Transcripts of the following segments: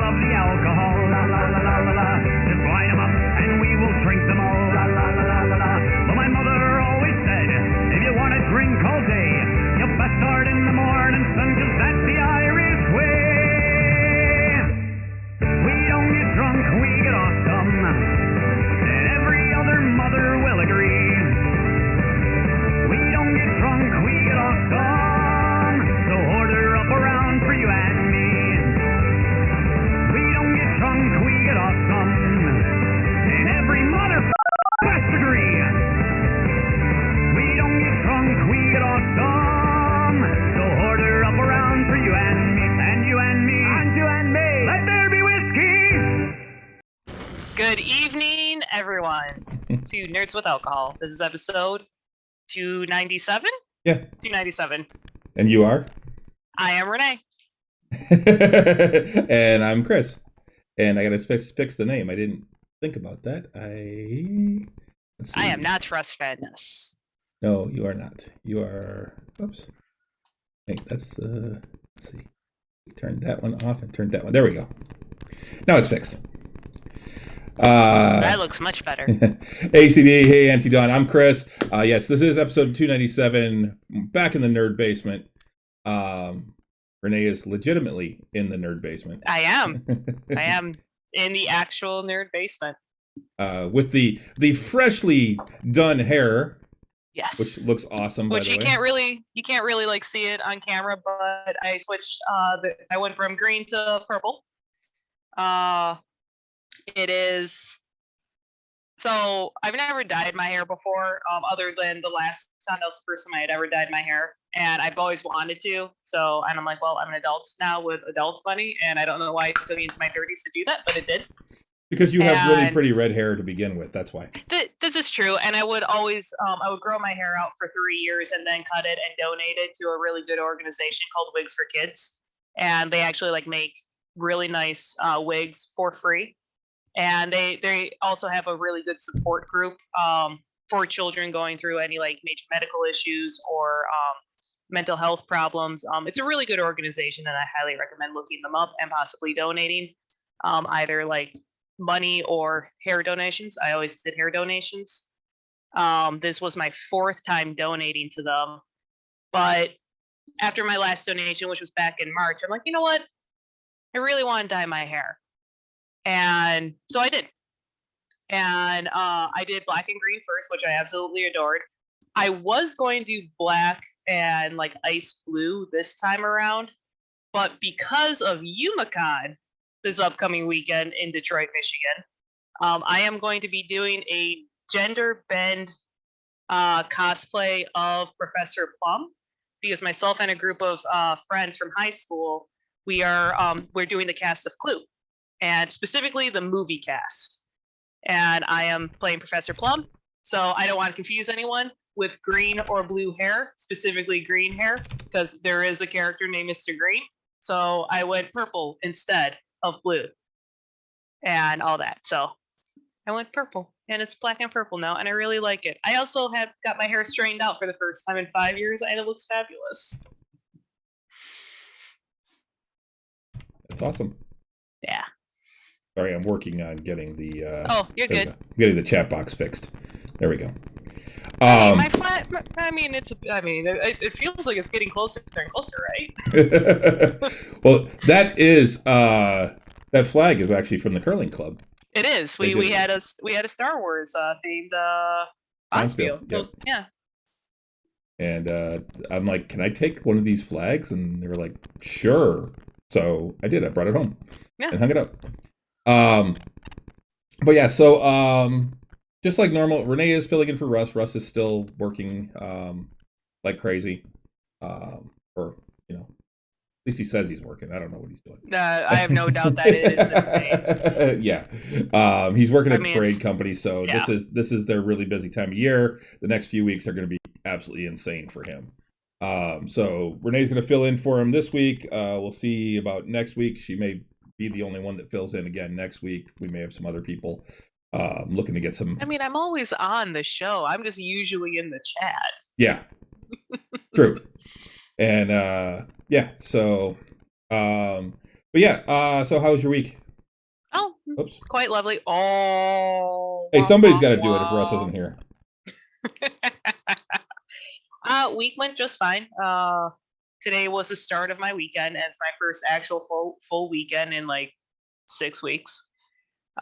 love the alcohol, la la la la la la. Just line 'em up and we will drink them all, la la la la la la. But my mother always said, if you want to drink all day, you best start in the morning, son, 'cause that's the Irish way. We don't get drunk, we get awesome, and every other mother will agree. We don't get drunk, we get awesome, so order up around for you and me. We don't get drunk, we get awesome, and every mother must agree. We don't get drunk, we get awesome, so order up around for you and me, and you and me, and you and me. Let there be whiskey. Good evening, everyone, to Nerds with Alcohol. This is episode 297? Yeah. 297. And you are? I am Renee. And I'm Chris. And I gotta fix the name. I didn't think about that. I am not Russ Fadness. No, you are not. You are... Oops. Hey, that's... let's see. Turn that one off and turn that one. There we go. Now it's fixed. That looks much better. ACD, hey Auntie Dawn, I'm Chris. Yes, this is episode 297, back in the nerd basement. Renee is legitimately in the nerd basement. I am. I am in the actual nerd basement. With the freshly done hair. Yes. Which looks awesome, by the way. You can't really like see it on camera, but I switched, I went from green to purple. It is, so I've never dyed my hair before, other than the last time I was the first time I had ever dyed my hair, and I've always wanted to, and I'm like, well, I'm an adult now with adult money, and I don't know why it took me into my 30s to do that, but it did. Because you have really pretty red hair to begin with, that's why. This is true, and I would always, I would grow my hair out for 3 years and then cut it and donate it to a really good organization called Wigs for Kids, and they actually like make really nice wigs for free. And they also have a really good support group for children going through any like major medical issues or mental health problems. It's a really good organization, and I highly recommend looking them up and possibly donating either like money or hair donations. I always did hair donations. This was my 4th time donating to them. But after my last donation, which was back in March, I'm like, you know what? I really want to dye my hair. And so I did. And I did black and green first, which I absolutely adored. I was going to do black and like ice blue this time around, but because of YumaCon this upcoming weekend in Detroit, Michigan, I am going to be doing a gender bend cosplay of Professor Plum, because myself and a group of friends from high school, we're doing the cast of Clue. And specifically the movie cast. And I am playing Professor Plum, so I don't want to confuse anyone with green or blue hair, specifically green hair, because there is a character named Mr. Green. So I went purple instead of blue and all that. So I went purple, and it's black and purple now, and I really like it. I also have got my hair straightened out for the first time in 5 years, and it looks fabulous. That's awesome. Yeah. Sorry, I'm working on getting the... oh, you're good. Getting the chat box fixed. There we go. It feels like it's getting closer and closer, right? Well, that flag is actually from the curling club. It is. We had a Star Wars themed Bonspiel. Yep. Yeah. And I'm like, can I take one of these flags? And they were like, sure. So I did. I brought it home and hung it up. But yeah, so just like normal, Renee is filling in for Russ. Russ is still working like crazy. Or, you know, at least he says he's working. I don't know what he's doing. I have no doubt that it is insane. Yeah. He's working at the parade company, so yeah. This is their really busy time of year. The next few weeks are going to be absolutely insane for him. So Renee's going to fill in for him this week. We'll see about next week. She may be the only one that fills in again next week. We may have some other people looking to get some. I mean, I'm always on the show. I'm just usually in the chat. Yeah, true. And yeah, so But yeah, so how was your week? Oh, Oops. Quite lovely. Oh. Hey, somebody's got to do it if Russ isn't here. Week went just fine. Today was the start of my weekend, and it's my first actual full weekend in like 6 weeks.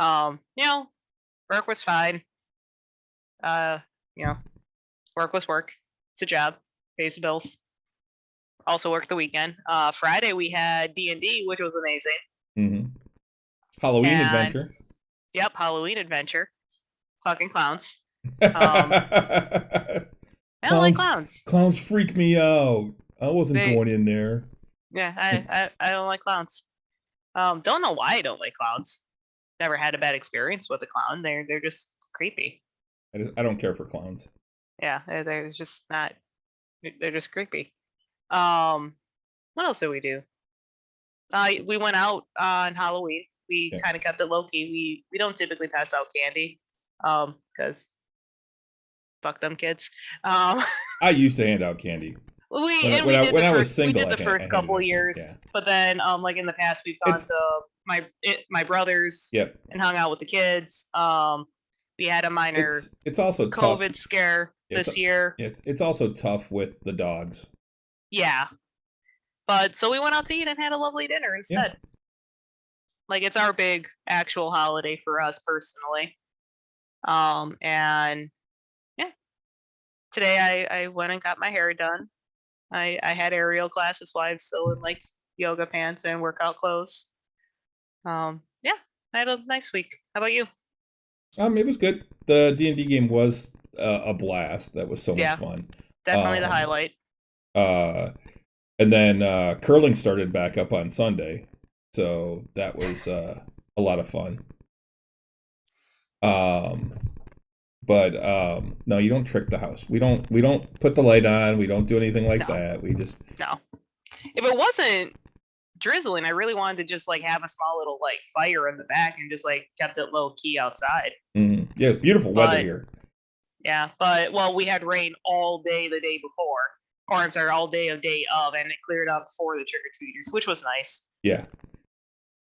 You know, work was fine. You know, work was work. It's a job. Pays the bills. Also worked the weekend. Friday we had D&D, which was amazing. Mm-hmm. Halloween adventure. Yep, Halloween adventure. Fucking clowns. I don't like clowns. Clowns freak me out. I wasn't going in there. Yeah, I don't like clowns. Don't know why I don't like clowns. Never had a bad experience with a clown. They're just creepy. I don't care for clowns. Yeah, they're just not. They're just creepy. What else did we do? We went out on Halloween. We kind of kept it low key. We don't typically pass out candy, because fuck them kids. I used to hand out candy. When I was single, we did the first couple of years, but then like in the past, we've gone to my brother's and hung out with the kids. We had a minor. It's also COVID tough. scare this year. It's also tough with the dogs. Yeah, but so we went out to eat and had a lovely dinner instead. Yeah. Like, it's our big actual holiday for us personally. And yeah, today I went and got my hair done. I had aerial classes, so I'm still in like yoga pants and workout clothes. Yeah, I had a nice week. How about you? It was good. The D&D game was a blast. That was so much fun. Definitely the highlight. And then curling started back up on Sunday. So that was a lot of fun. But no, you don't trick the house. We don't put the light on. We don't do anything like that. We just no. If it wasn't drizzling, I really wanted to just like have a small little like fire in the back and just like kept it low key outside. Mm-hmm. Yeah, beautiful weather here. Yeah, but we had rain all day the day before, or I'm sorry, all day of, and it cleared up for the trick or treaters, which was nice. Yeah.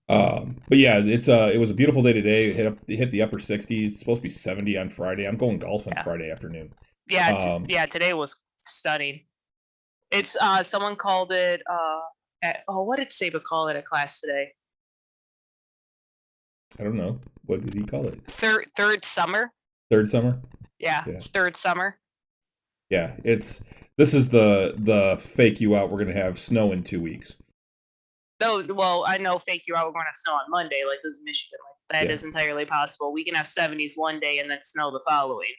But yeah, it was a beautiful day today. It hit the upper 60s. It's supposed to be 70 on Friday. I'm going golf on Friday afternoon. Yeah, today was stunning. It's someone called it what did Saba call it at class today? I don't know. What did he call it? Third summer. Third summer? Yeah, it's third summer. Yeah, this is the fake you out. We're gonna have snow in 2 weeks. No, well, I know fake you out. We're going to have snow on Monday, like this is Michigan. Like that is entirely possible. We can have 70s one day and then snow the following.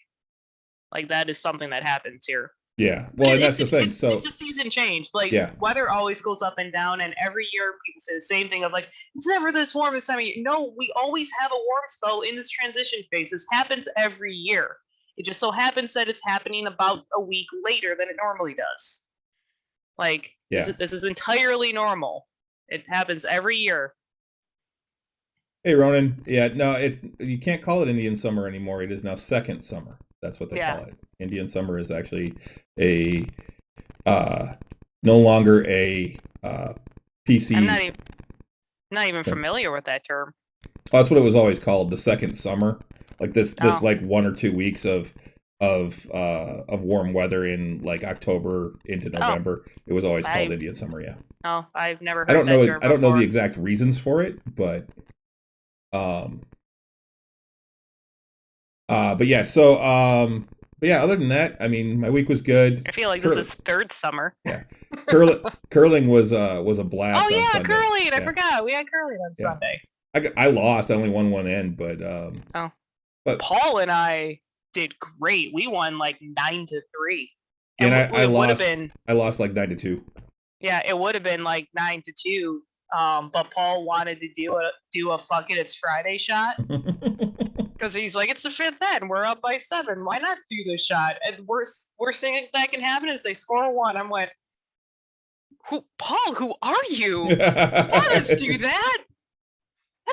Like that is something that happens here. Yeah, well, and that's the thing. So it's a season change. Like weather always goes up and down, and every year people say the same thing of like it's never this warm this time of year. No, we always have a warm spell in this transition phase. This happens every year. It just so happens that it's happening about a week later than it normally does. Like this is entirely normal. It happens every year. Hey, Ronan. Yeah, no, you can't call it Indian summer anymore. It is now second summer. That's what they call it. Indian summer is actually no longer a PC. I'm not even familiar with that term. Oh, that's what it was always called, the second summer. Like this like 1 or 2 weeks of warm weather in like October into November. It was always called Indian summer. Yeah. Oh, I've never heard that term before. I don't know the exact reasons for it, but yeah. So but yeah. Other than that, I mean, my week was good. I feel like this is third summer. Yeah. Curling was a blast. Oh yeah, curling! I forgot we had curling on Sunday. I lost. I only won one end, but but Paul and I did great. We won like 9-3. And I lost. I lost like 9-2. Yeah, it would have been like 9-2. But Paul wanted to do a fuck it, it's Friday shot. Because he's like, it's the fifth end. We're up by 7. Why not do this shot? And we're seeing that can happen as they score 1. I'm like, Paul, who are you? Let us do that.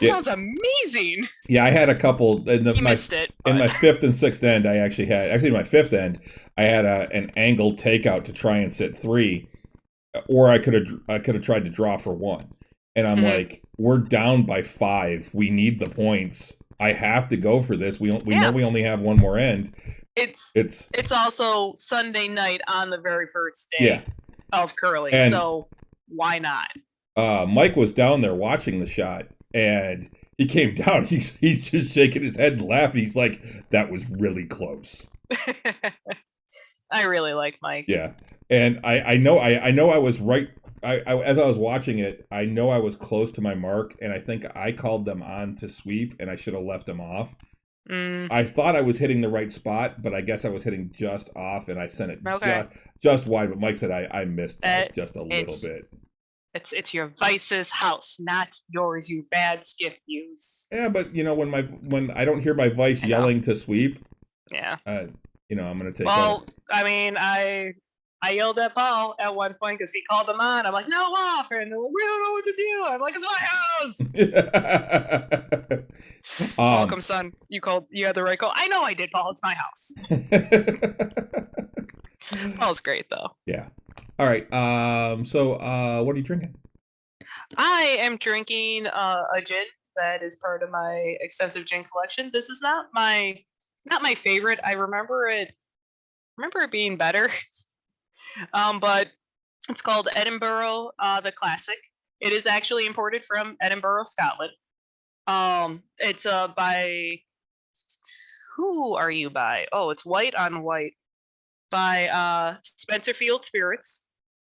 That sounds amazing. Yeah, I had a couple in missed it, in my 5th and 6th end. I actually in my 5th end, I had an angled takeout to try and sit 3, or I could have tried to draw for 1. And I'm like, we're down by 5. We need the points. I have to go for this. We know we only have one more end. It's also Sunday night on the very first day of curling, and so why not? Mike was down there watching the shot, and he came down. He's just shaking his head and laughing. He's like, "That was really close." I really like Mike. Yeah, and I know I was right. As I was watching it, I know I was close to my mark, and I think I called them on to sweep, and I should have left them off. I thought I was hitting the right spot, but I guess I was hitting just off, and I sent it just wide. But Mike said I missed just a little bit. It's your vice's house, not yours. You bad skiff use. Yeah, but when I don't hear my vice yelling to sweep, I'm gonna take. Well, I mean, I yelled at Paul at one point because he called them on. I'm like, no off, and they're like, we don't know what to do. I'm like, it's my house. Welcome, son. You had the right call. I know I did, Paul. It's my house. Paul's great though. Yeah. All right. So what are you drinking? I am drinking a gin that is part of my extensive gin collection. This is not my favorite. I remember it being better. But it's called Edinburgh the Classic. It is actually imported from Edinburgh, Scotland. It's by who are you by? Oh, it's White on White by Spencerfield Spirits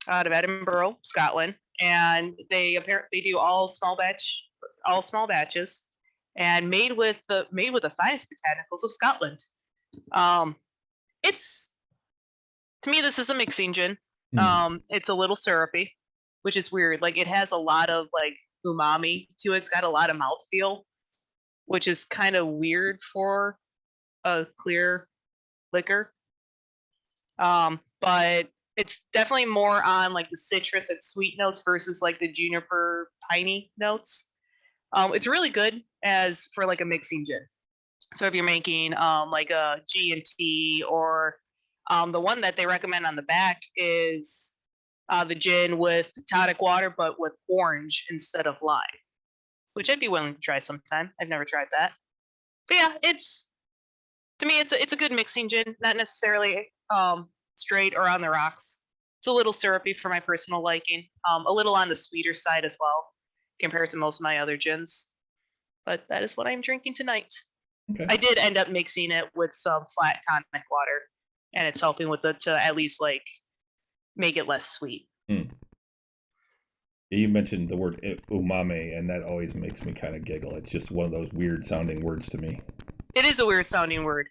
out of Edinburgh, Scotland, and they do all small batches, and made with the finest botanicals of Scotland. It's to me, this is a mixing gin. It's a little syrupy, which is weird. Like it has a lot of like umami to it. It's got a lot of mouthfeel, which is kind of weird for a clear liquor. But it's definitely more on like the citrus and sweet notes versus like the juniper piney notes. It's really good as for like a mixing gin. So if you're making like a G&T or the one that they recommend on the back is the gin with tonic water, but with orange instead of lime, which I'd be willing to try sometime. I've never tried that. But yeah, it's a good mixing gin, not necessarily straight or on the rocks. It's a little syrupy for my personal liking, a little on the sweeter side as well compared to most of my other gins. But that is what I'm drinking tonight. Okay. I did end up mixing it with some flat tonic water, and it's helping with it to at least like make it less sweet. You mentioned the word umami, and that always makes me kind of giggle. It's just one of those weird sounding words to me. It is a weird sounding word.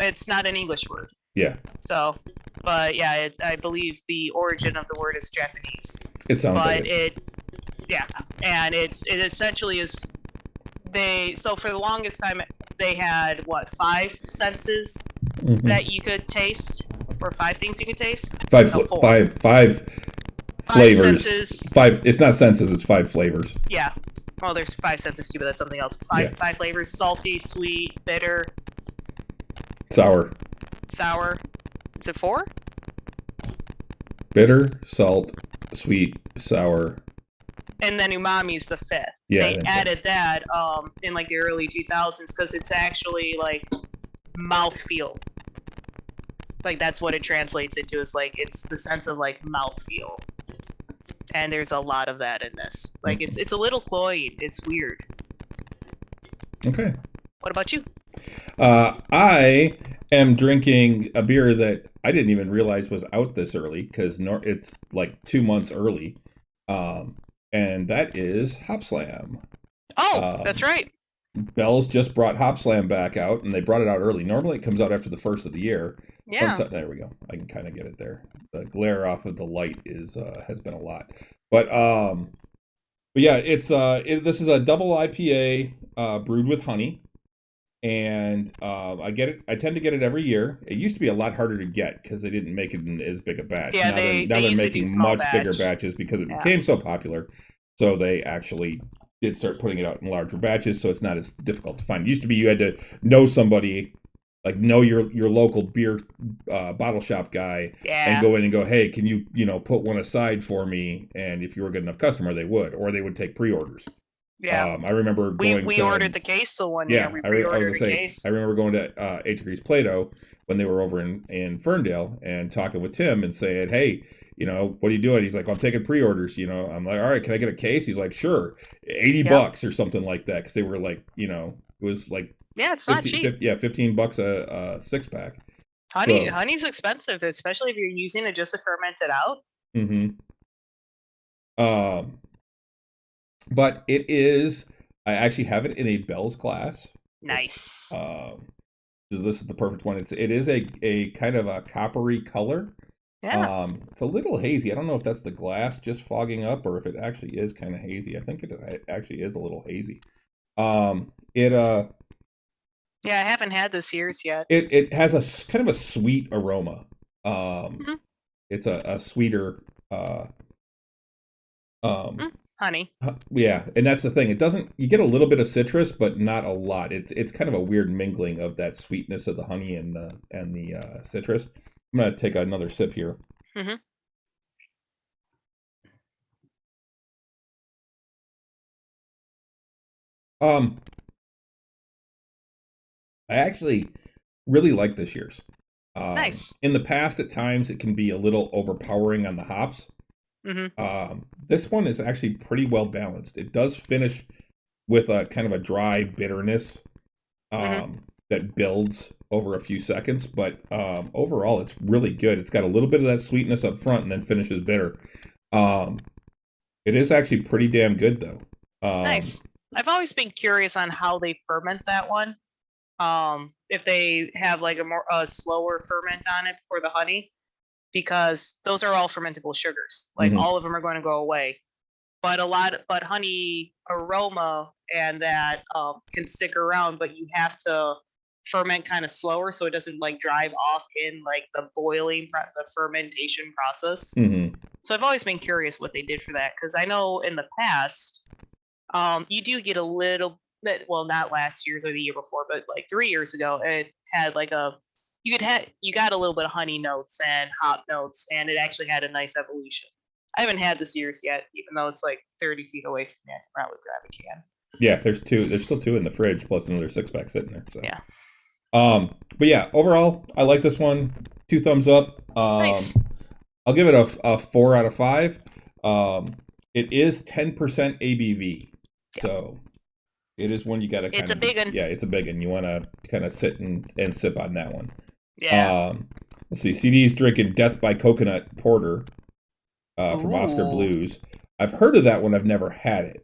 It's not an English word. Yeah. So, but yeah, I believe the origin of the word is Japanese. It sounds like it. And it essentially is. So for the longest time they had 5 senses that you could taste, or 5 things you could taste. Five flavors. Senses. 5. It's not senses. It's 5 flavors. Yeah. Well, there's 5 senses too, but that's something else. 5 flavors: salty, sweet, bitter, sour. Is it 4? Bitter, salt, sweet, sour. And then umami is the 5th. Yeah, they added that in like the early 2000s because it's actually like mouthfeel. Like that's what it translates into, is like it's the sense of like mouthfeel. And there's a lot of that in this. Like it's a little cloying. It's weird. Okay. What about you? I am drinking a beer that I didn't even realize was out this early because it's like 2 months early. And that is Hop Slam. Oh, that's right. Bell's just brought Hop Slam back out, and they brought it out early. Normally it comes out after the first of the year. Yeah. There we go. I can kind of get it there. The glare off of the light has been a lot. But yeah, this is a double IPA brewed with honey. And I tend to get it every year. It used to be a lot harder to get because they didn't make it in as big a batch. Yeah, now they're making much bigger batches because it became so popular. So they actually did start putting it out in larger batches, so it's not as difficult to find. It used to be you had to know somebody like know your local beer bottle shop guy and go in and go, hey, can you put one aside for me? And if you were a good enough customer, they would, or they would take pre-orders. Yeah, I remember going. We ordered the case the one year. We pre-ordered the case. I remember going to 8 Degrees Play-Doh when they were over in Ferndale and talking with Tim and saying, hey, what are you doing? He's like, I'm taking pre-orders. I'm like, all right, can I get a case? He's like, sure, $80 or something like that, because they were like, it was like, it's not cheap. $15 a 6-pack. Honey's expensive, especially if you're using it just to ferment it out. Mm-hmm. But it is. I actually have it in a Bell's glass. Nice. This is the perfect one. It is a kind of a coppery color. Yeah. It's a little hazy. I don't know if that's the glass just fogging up or if it actually is kind of hazy. I think it actually is a little hazy. Yeah, I haven't had this year's yet. It has a kind of a sweet aroma. It's a sweeter honey. Yeah, and that's the thing. It doesn't. You get a little bit of citrus, but not a lot. It's kind of a weird mingling of that sweetness of the honey and the citrus. I'm gonna take another sip here. Mm-hmm. I actually really like this year's. Nice. In the past, at times, it can be a little overpowering on the hops. Mm-hmm. This one is actually pretty well balanced. It does finish with a kind of a dry bitterness that builds over a few seconds, but overall, it's really good. It's got a little bit of that sweetness up front and then finishes bitter. It is actually pretty damn good, though. Nice. I've always been curious on how they ferment that one. If they have like a slower ferment on it for the honey, because those are all fermentable sugars. Like all of them are going to go away, but honey aroma and that can stick around, but you have to ferment kind of slower so it doesn't like drive off in like the fermentation process. So I've always been curious what they did for that, because I know in the past you do get a little bit, well, not last year's or the year before, but like 3 years ago, it had like you got a little bit of honey notes and hop notes, and it actually had a nice evolution. I haven't had this year's yet, even though it's like 30 feet away from me. I can probably grab a can. Yeah, there's still 2 in the fridge, plus another 6-pack sitting there. So. Yeah. But yeah, overall, I like this one. 2 thumbs up. Nice. I'll give it a 4 out of 5. It is 10% ABV, so it is one you got to. It's a big one. Yeah, it's a big one. You want to kind of sit and sip on that one. Yeah. Let's see. CD's drinking Death by Coconut Porter from Oscar Blues. I've heard of that one. I've never had it.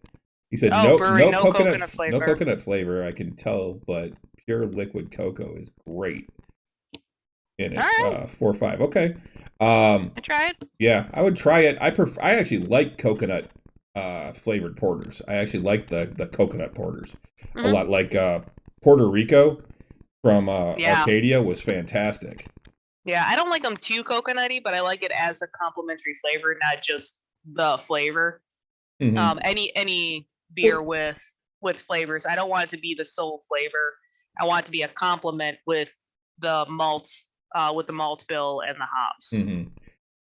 He said no coconut flavor. No coconut flavor. I can tell, but pure liquid cocoa is great in it. Right. 4 or 5. Okay. I tried. Yeah, I would try it. I actually like coconut flavored porters. I actually like the coconut porters a lot. Like Puerto Rico from Arcadia was fantastic. Yeah, I don't like them too coconutty, but I like it as a complementary flavor, not just the flavor. Any beer with flavors, I don't want it to be the sole flavor. I want it to be a complement with the malt bill and the hops.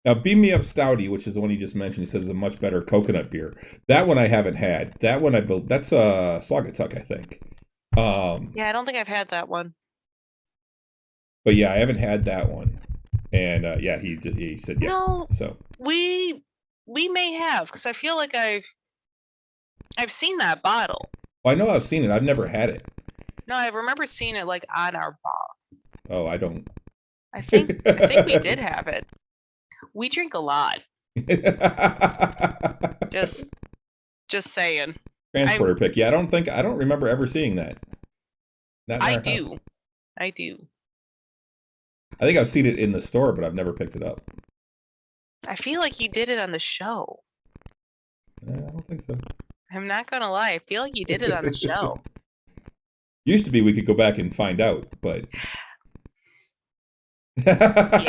Now, Beam Me Up Stouty, which is the one you just mentioned, he says is a much better coconut beer. That one I haven't had. That one that's Saugatuck, I think. Yeah, I don't think I've had that one. But yeah, I haven't had that one. And yeah, he said yeah. No, so we may have, because I feel like I've seen that bottle. Well, I know I've seen it. I've never had it. No, I remember seeing it like on our bar. Oh, I don't. I think we did have it. We drink a lot. Just saying. Transporter pick. Yeah, I don't remember ever seeing that. I do. I think I've seen it in the store, but I've never picked it up. I feel like you did it on the show. I don't think so. I'm not gonna lie. I feel like you did it on the show. Used to be we could go back and find out, but yeah.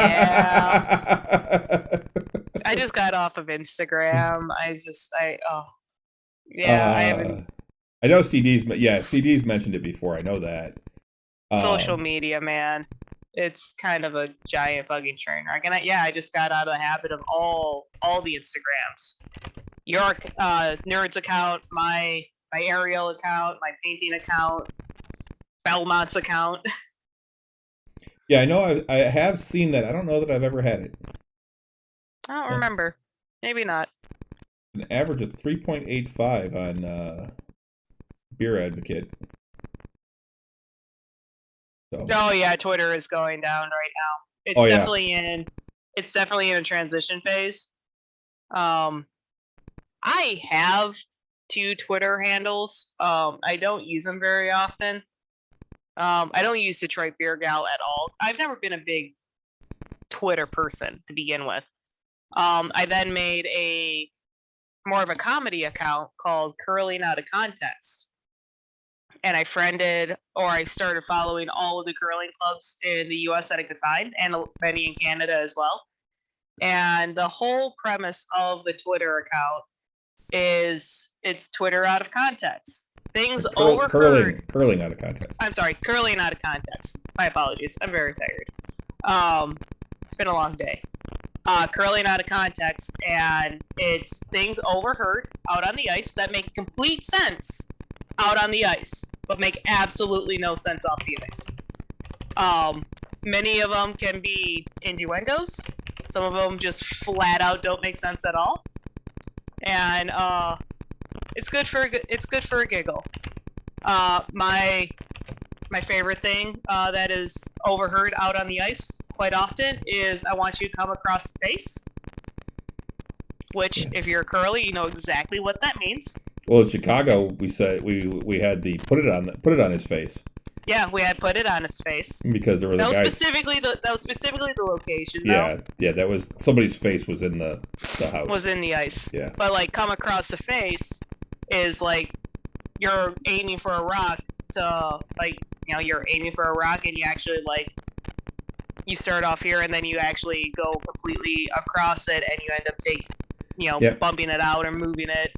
I just got off of Instagram. I haven't. I know CD's mentioned it before. I know that. Social media, man. It's kind of a giant fucking train wreck. And I just got out of the habit of all the Instagrams. Your Nerds account, my Ariel account, my painting account, Belmont's account. Yeah, I know. I have seen that. I don't know that I've ever had it. I don't remember. Maybe not. An average of 3.85 on Beer Advocate. So. Oh yeah, Twitter is going down right now. It's definitely in a transition phase. I have 2 Twitter handles. I don't use them very often. I don't use Detroit Beer Gal at all. I've never been a big Twitter person to begin with. I then made a more of a comedy account called Curling Out of Context. And I started following all of the curling clubs in the US that I could find, and many in Canada as well. And the whole premise of the Twitter account is it's Twitter out of context. Things overheard. Curling out of context. I'm sorry, curling out of context. My apologies. I'm very tired. It's been a long day. Curling out of context, and it's things overheard out on the ice that make complete sense out on the ice, but make absolutely no sense off the ice. Many of them can be innuendos. Some of them just flat out don't make sense at all. And it's good for a giggle. My favorite thing that is overheard out on the ice quite often is "I want you to come across the face," which, if you're a curly, you know exactly what that means. Well, in Chicago, we said we had the put it on his face. Yeah, we had put it on his face because there was that was specifically the location. Yeah, that was somebody's face was in the house. Was in the ice. Yeah, but like come across the face is like you're aiming for a rock to you're aiming for a rock and you actually you start off here and then you actually go completely across it and you end up bumping it out or moving it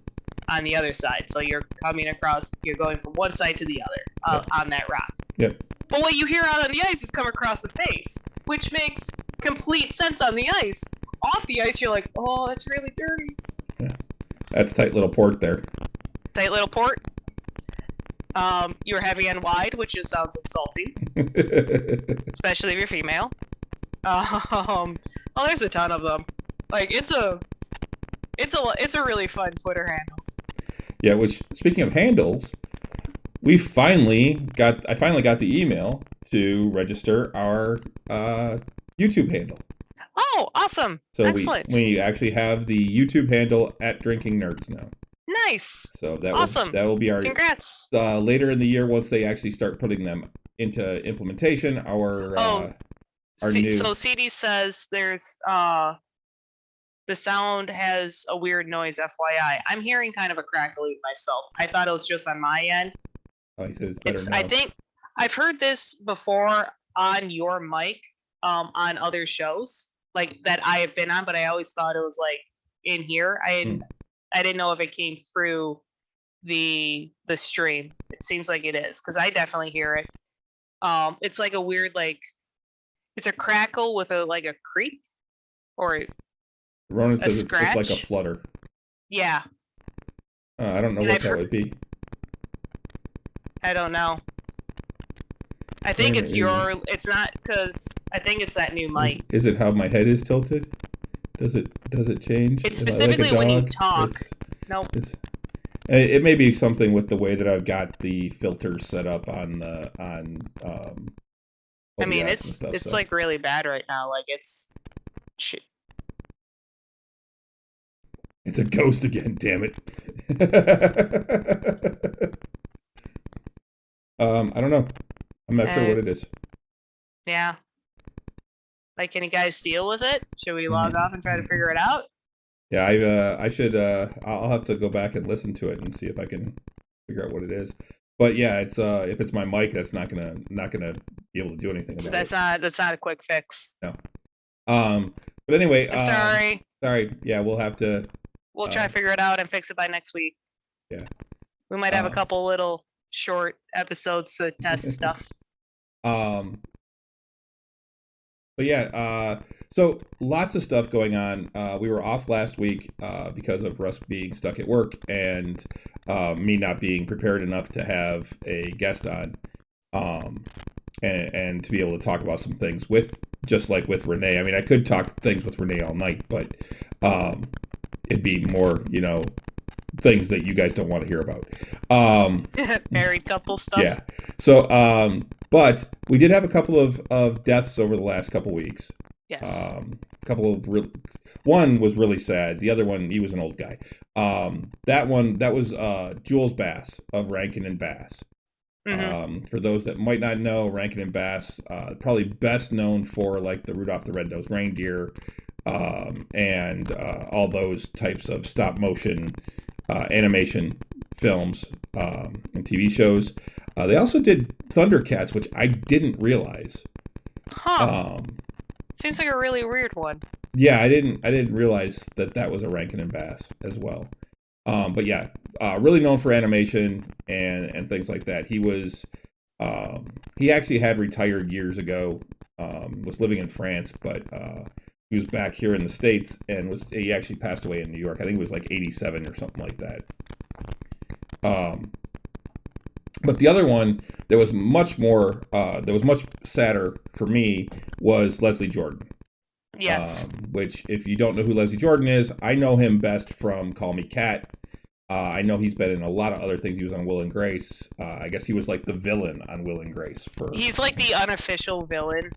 on the other side. So you're coming across, you're going from one side to the other on that rock. Yep. But what you hear out on the ice is come across the face, which makes complete sense on the ice. Off the ice, you're like, oh, that's really dirty. Yeah. That's tight little port there. Tight little port. You're heavy and wide, which just sounds insulting. Especially if you're female. There's a ton of them. Like, it's a really fun Twitter handle. Yeah, which, speaking of handles, I finally got the email to register our YouTube handle. Oh, awesome. So excellent. We actually have the YouTube handle at Drinking Nerds now. Nice. So that awesome. That will be our congrats. Later in the year, once they actually start putting them into implementation, new. So CD says there's the sound has a weird noise, FYI. I'm hearing kind of a crackling myself. I thought it was just on my end. Oh, he says it's better now. I think I've heard this before on your mic, on other shows like that I have been on, but I always thought it was like in here. I didn't know if it came through the stream. It seems like it is because I definitely hear it. It's like a weird it's a crackle with a creak or Ronan says it's like a flutter. Yeah. I don't know what that would be. I don't know. I think it's not because I think it's that new mic. Is it how my head is tilted? Does it change? It's specifically when you talk. Nope. It may be something with the way that I've got the filters set up on I mean, it's like really bad right now. Like it's shit. It's a ghost again, damn it. I don't know. I'm not sure what it is. Yeah. Like, can you guys deal with it? Should we log off and try to figure it out? Yeah, I should. I'll have to go back and listen to it and see if I can figure out what it is. But yeah, it's if it's my mic, that's not gonna be able to do anything about it. That's not a quick fix. No. But anyway, I'm sorry. Sorry. Yeah, we'll have to. We'll try to figure it out and fix it by next week. Yeah. We might have a couple little short episodes to test stuff. But yeah, so lots of stuff going on. We were off last week because of Russ being stuck at work and me not being prepared enough to have a guest on, and to be able to talk about some things with, just like with Renee. I mean, I could talk things with Renee all night, but it'd be more, things that you guys don't want to hear about. Married couple stuff. Yeah. So, but we did have a couple of deaths over the last couple weeks. Yes. One was really sad. The other one, he was an old guy. That was Jules Bass of Rankin and Bass. Mm-hmm. For those that might not know, Rankin and Bass, probably best known for like the Rudolph the Red-Nosed Reindeer, and all those types of stop motion animation films and TV shows. They also did Thundercats, which I didn't realize. Huh. Seems like a really weird one. Yeah, I didn't realize that was a Rankin and Bass as well. But yeah, really known for animation and things like that. He actually had retired years ago. Was living in France, but he was back here in the States, and he actually passed away in New York. I think it was like 87 or something like that. But the other one that was much sadder for me was Leslie Jordan. Yes. Which, if you don't know who Leslie Jordan is, I know him best from Call Me Kat. I know he's been in a lot of other things. He was on Will and Grace. I guess he was like the villain on Will and Grace. He's like the unofficial villain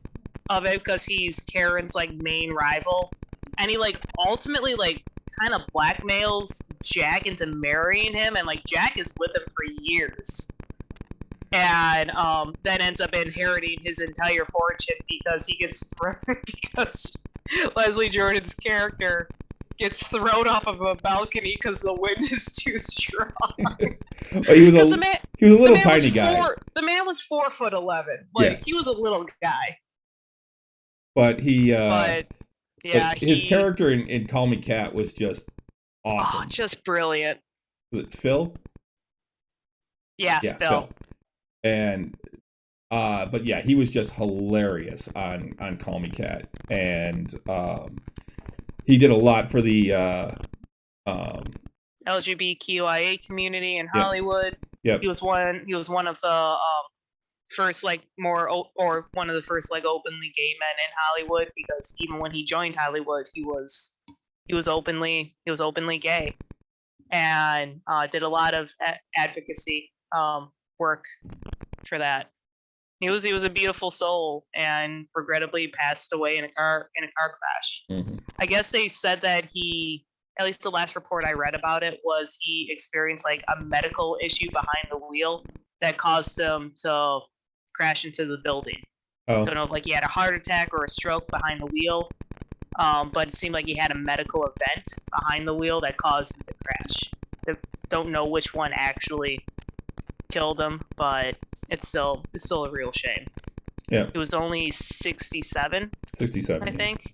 of it because he's Karen's like main rival, and he like ultimately like kind of blackmails Jack into marrying him, and like Jack is with him for years, and then ends up inheriting his entire fortune because because Leslie Jordan's character gets thrown off of a balcony because the wind is too strong. He was a little tiny guy. The man was 4'11". Like he was a little guy. But his character in Call Me Kat was just awesome. Oh, just brilliant. Was it Phil? Yeah, Phil. And but yeah, he was just hilarious on Call Me Kat, and he did a lot for the LGBTQIA community in Hollywood. Yep. He was one of the first one of the first like openly gay men in Hollywood, because even when he joined Hollywood, he was openly gay, and did a lot of advocacy work for that. He was a beautiful soul, and regrettably passed away in a car crash. Mm-hmm. I guess they said that he, at least the last report I read about it, was he experienced like a medical issue behind the wheel that caused him to crash into the building. I don't know if like he had a heart attack or a stroke behind the wheel, but it seemed like he had a medical event behind the wheel that caused him to crash. I don't know which one actually killed him, but it's still a real shame. Yeah. It was only 67. 67. I think.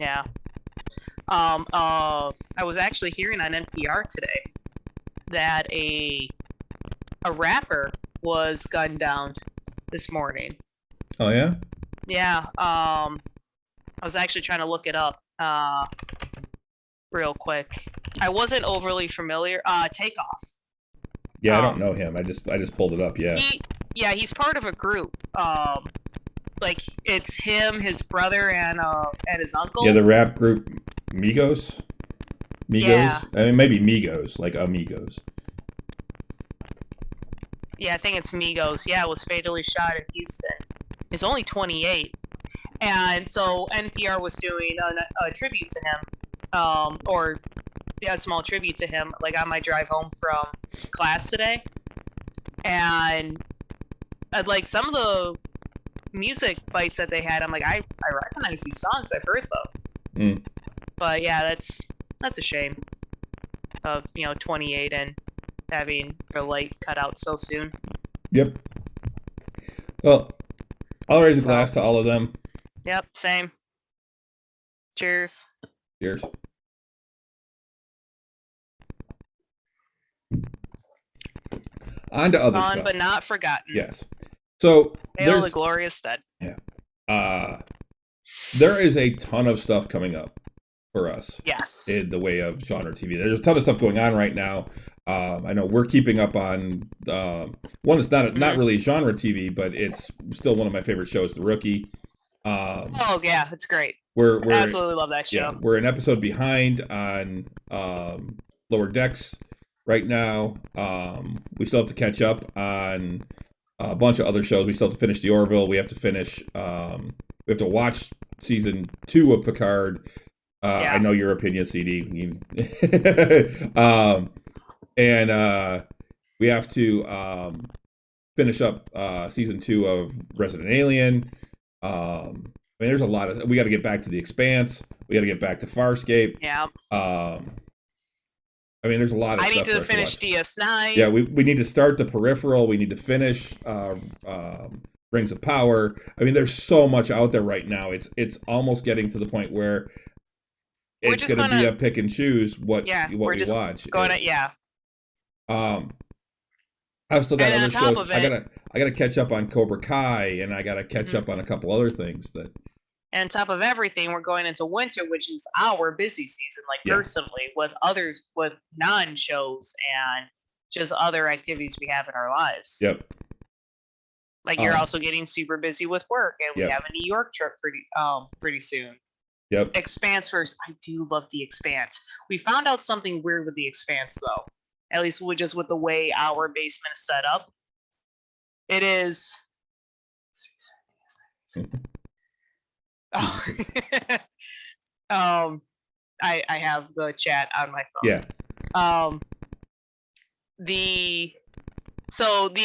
Yeah. I was actually hearing on NPR today that a rapper was gunned down this morning. Oh yeah? Yeah. I was actually trying to look it up real quick. I wasn't overly familiar. Takeoff. Yeah, I don't know him. I just pulled it up. Yeah. He's part of a group. Like it's him, his brother, and his uncle. Yeah, the rap group Migos. Yeah. I mean, maybe Migos, like Amigos. Yeah, I think it's Migos. Yeah, was fatally shot in Houston. He's only 28, and so NPR was doing a tribute to him, a small tribute to him, like on my drive home from class today, and like some of the music bites that they had, I'm like, I recognize these songs, I've heard them. But yeah, that's a shame of 28 and having your light cut out so soon. Yep. Well, I'll raise a glass to all of them. Yep, same. Cheers. Cheers. On to other stuff. But not forgotten. Yes. So Hail the glorious dead. Yeah. There is a ton of stuff coming up for us. Yes. In the way of genre TV. There's a ton of stuff going on right now. I know we're keeping up on one that's not really genre TV, but it's still one of my favorite shows, The Rookie. Oh yeah, it's great. I absolutely love that show. Yeah, we're an episode behind on Lower Decks right now. We still have to catch up on a bunch of other shows. We still have to finish The Orville. We have to finish. We have to watch season 2 of Picard. I know your opinion, CD. And we have to finish up season 2 of Resident Alien. I mean, there's a lot of. We got to get back to The Expanse. We got to get back to Farscape. Yeah. I mean, there's a lot of stuff. I need to finish DS9. Yeah, we need to start The Peripheral. We need to finish Rings of Power. I mean, there's so much out there right now. It's almost getting to the point where it's going to be a pick and choose what we watch. I've still got other shows. I gotta catch up on Cobra Kai, and I gotta catch up on a couple other things that. And on top of everything, we're going into winter, which is our busy season. Personally, with non-shows and just other activities we have in our lives. Yep. You're also getting super busy with work, and we have a New York trip pretty soon. Yep. Expanse first. I do love The Expanse. We found out something weird with The Expanse, though. At least with the way our basement is set up. It is. I have the chat on my phone. Yeah. The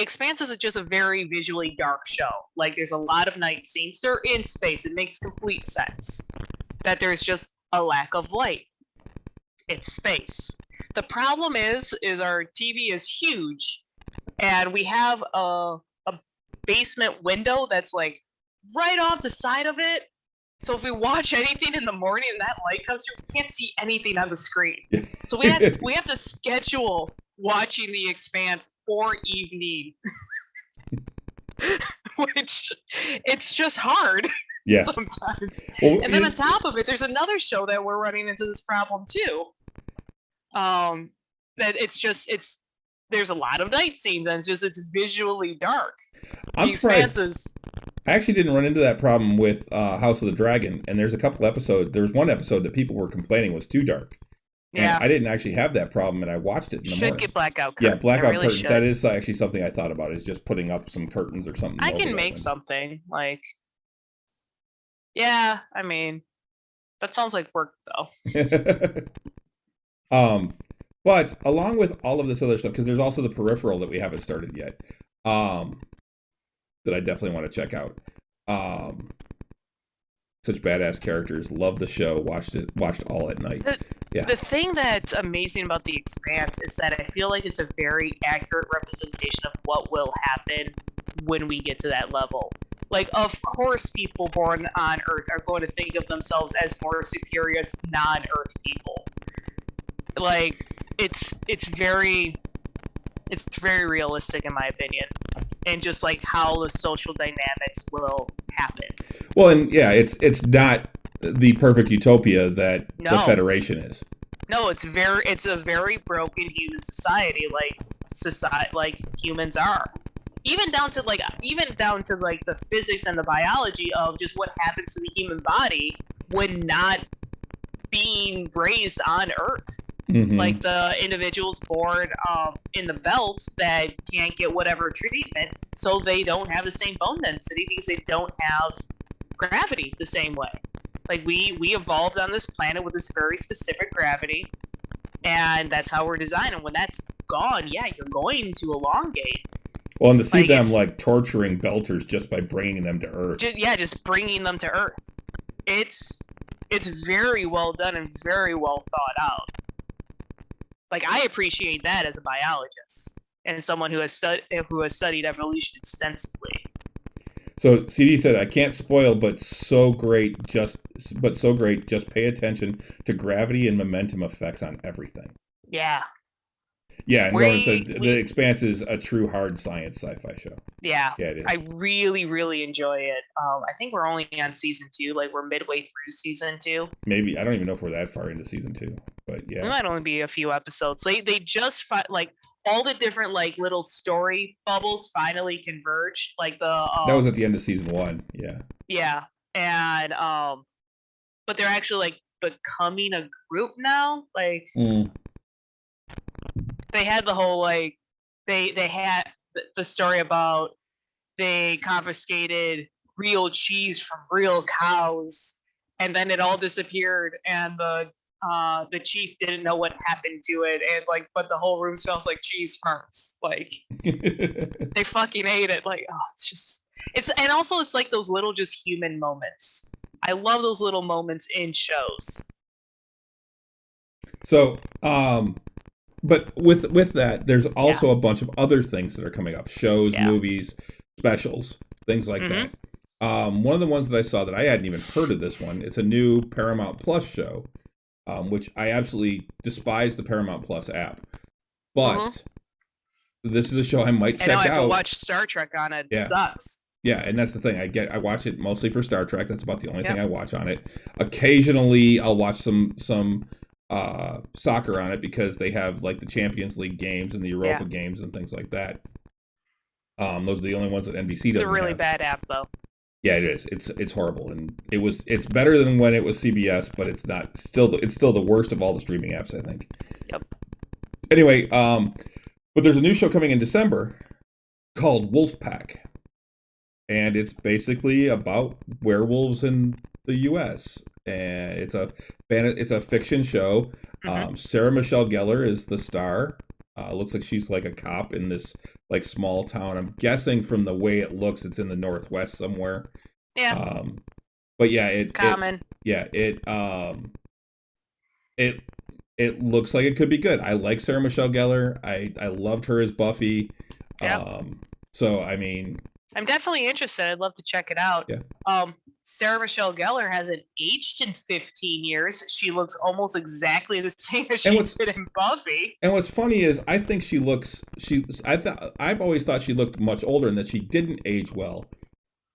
Expanse is just a very visually dark show. There's a lot of night scenes. They're in space. It makes complete sense that there's just a lack of light. It's space. The problem is our TV is huge, and we have a basement window that's right off the side of it. So if we watch anything in the morning and that light comes through, we can't see anything on the screen. So we have to schedule watching The Expanse for evening, which it's just hard sometimes. Well, and then on top of it, there's another show that we're running into this problem too. That there's a lot of night scenes and it's visually dark. I'm surprised. I actually didn't run into that problem with House of the Dragon, and there's one episode that people were complaining was too dark. Yeah. And I didn't actually have that problem, and I watched it in the morning. Should get blackout curtains. Yeah, blackout curtains. Should. That is actually something I thought about, is just putting up some curtains or something. I can make something yeah, I mean, that sounds like work though. But along with all of this other stuff, because there's also The Peripheral that we haven't started yet, that I definitely want to check out. Such badass characters. Love the show. Watched all at night. The thing that's amazing about The Expanse is that I feel like it's a very accurate representation of what will happen when we get to that level. Of course, people born on Earth are going to think of themselves as more superior as non-Earth people. It's very realistic in my opinion, and just how the social dynamics will happen. Well, and yeah, it's not the perfect utopia that the Federation is. No, it's a very broken human society, like humans are. Even down to the physics and the biology of just what happens to the human body when not being raised on Earth. Mm-hmm. The individuals born in the belt that can't get whatever treatment, so they don't have the same bone density because they don't have gravity the same way. We evolved on this planet with this very specific gravity, and that's how we're designed. And when that's gone, yeah, you're going to elongate. Well, and to see them torturing belters just by bringing them to Earth. Just bringing them to Earth. It's very well done and very well thought out. I appreciate that as a biologist and someone who has studied evolution extensively. So CD said, "I can't spoil, but so great. Just pay attention to gravity and momentum effects on everything." Yeah. Yeah, and Ronan said The Expanse is a true hard science sci-fi show. Yeah, it is. I really, really enjoy it. I think we're only on season 2. Like, we're midway through season 2. Maybe. I don't even know if we're that far into season 2. But yeah. It might only be a few episodes. They just, like, all the different, like, little story bubbles finally converged. Like, the... that was at the end of season 1, yeah. Yeah, and, but they're actually, like, becoming a group now. Like... They had the whole, like, they had the story about they confiscated real cheese from real cows, and then it all disappeared, and the chief didn't know what happened to it, and like, but the whole room smells like cheese farts. Like, they fucking ate it. Like, oh, and also it's like those little just human moments. I love those little moments in shows. So, but with that, there's also a bunch of other things that are coming up. Shows, movies, specials, things like that. One of the ones that I saw that I hadn't even heard of this one, it's a new Paramount Plus show, which I absolutely despise the Paramount Plus app. But this is a show I might check out. I have to watch Star Trek on it. It sucks. Yeah, and that's the thing. I watch it mostly for Star Trek. That's about the only thing I watch on it. Occasionally, I'll watch some soccer on it because they have like the Champions League games and the Europa games and things like that. Those are the only ones that NBC doesn't have. It's a really bad app, though. Yeah, it is. It's horrible, and it's better than when it was CBS, but it's not. It's still the worst of all the streaming apps, I think. Yep. Anyway, but there's a new show coming in December called Wolfpack, and it's basically about werewolves in the U.S. And it's a fiction show. Sarah Michelle Gellar is the star. Looks like she's like a cop in this like small town. I'm guessing from the way it looks, it's in the Northwest somewhere. Yeah. But yeah, it's common. It looks like it could be good. I like Sarah Michelle Gellar. I loved her as Buffy. Yeah. So I mean, I'm definitely interested. I'd love to check it out. Yeah. Sarah Michelle Gellar hasn't aged in 15 years. She looks almost exactly the same as she did in Buffy. And what's funny is I think I've always thought she looked much older and that she didn't age well.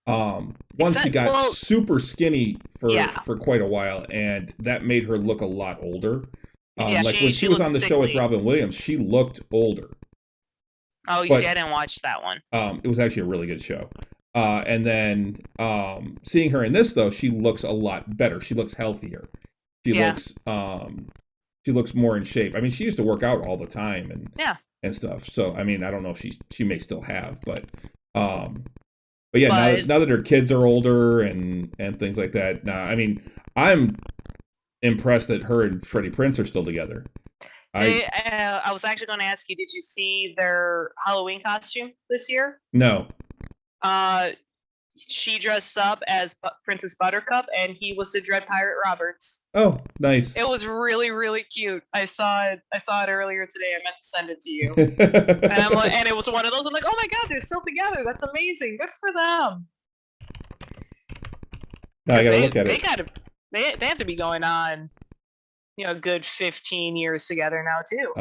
She got super skinny for quite a while, and that made her look a lot older. When she was on the show with Robin Williams, she looked older. Oh, you see, I didn't watch that one. It was actually a really good show. And then seeing her in this, though, she looks a lot better. She looks healthier. She looks more in shape. I mean, she used to work out all the time and stuff. So I mean, I don't know if she may still have, but yeah, now that her kids are older and things like that. I mean, I'm impressed that her and Freddie Prinze are still together. I was actually going to ask you, did you see their Halloween costume this year? No. She dressed up as Princess Buttercup, and he was the Dread Pirate Roberts. Oh, nice! It was really, really cute. I saw it earlier today. I meant to send it to you, and it was one of those. I'm like, oh my god, they're still together. That's amazing. Good for them. No, I gotta look at it. They have to be going on, a good 15 years together now too.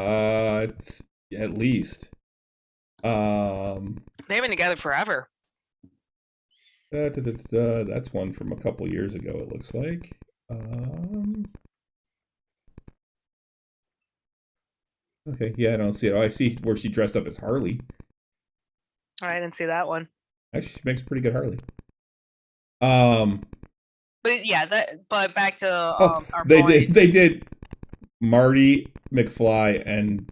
It's at least. They've been together forever. That's one from a couple years ago, it looks like. Okay, yeah, I don't see it. Oh, I see where she dressed up as Harley. Oh, I didn't see that one. Actually, she makes a pretty good Harley. But yeah, but back to our They did Marty McFly and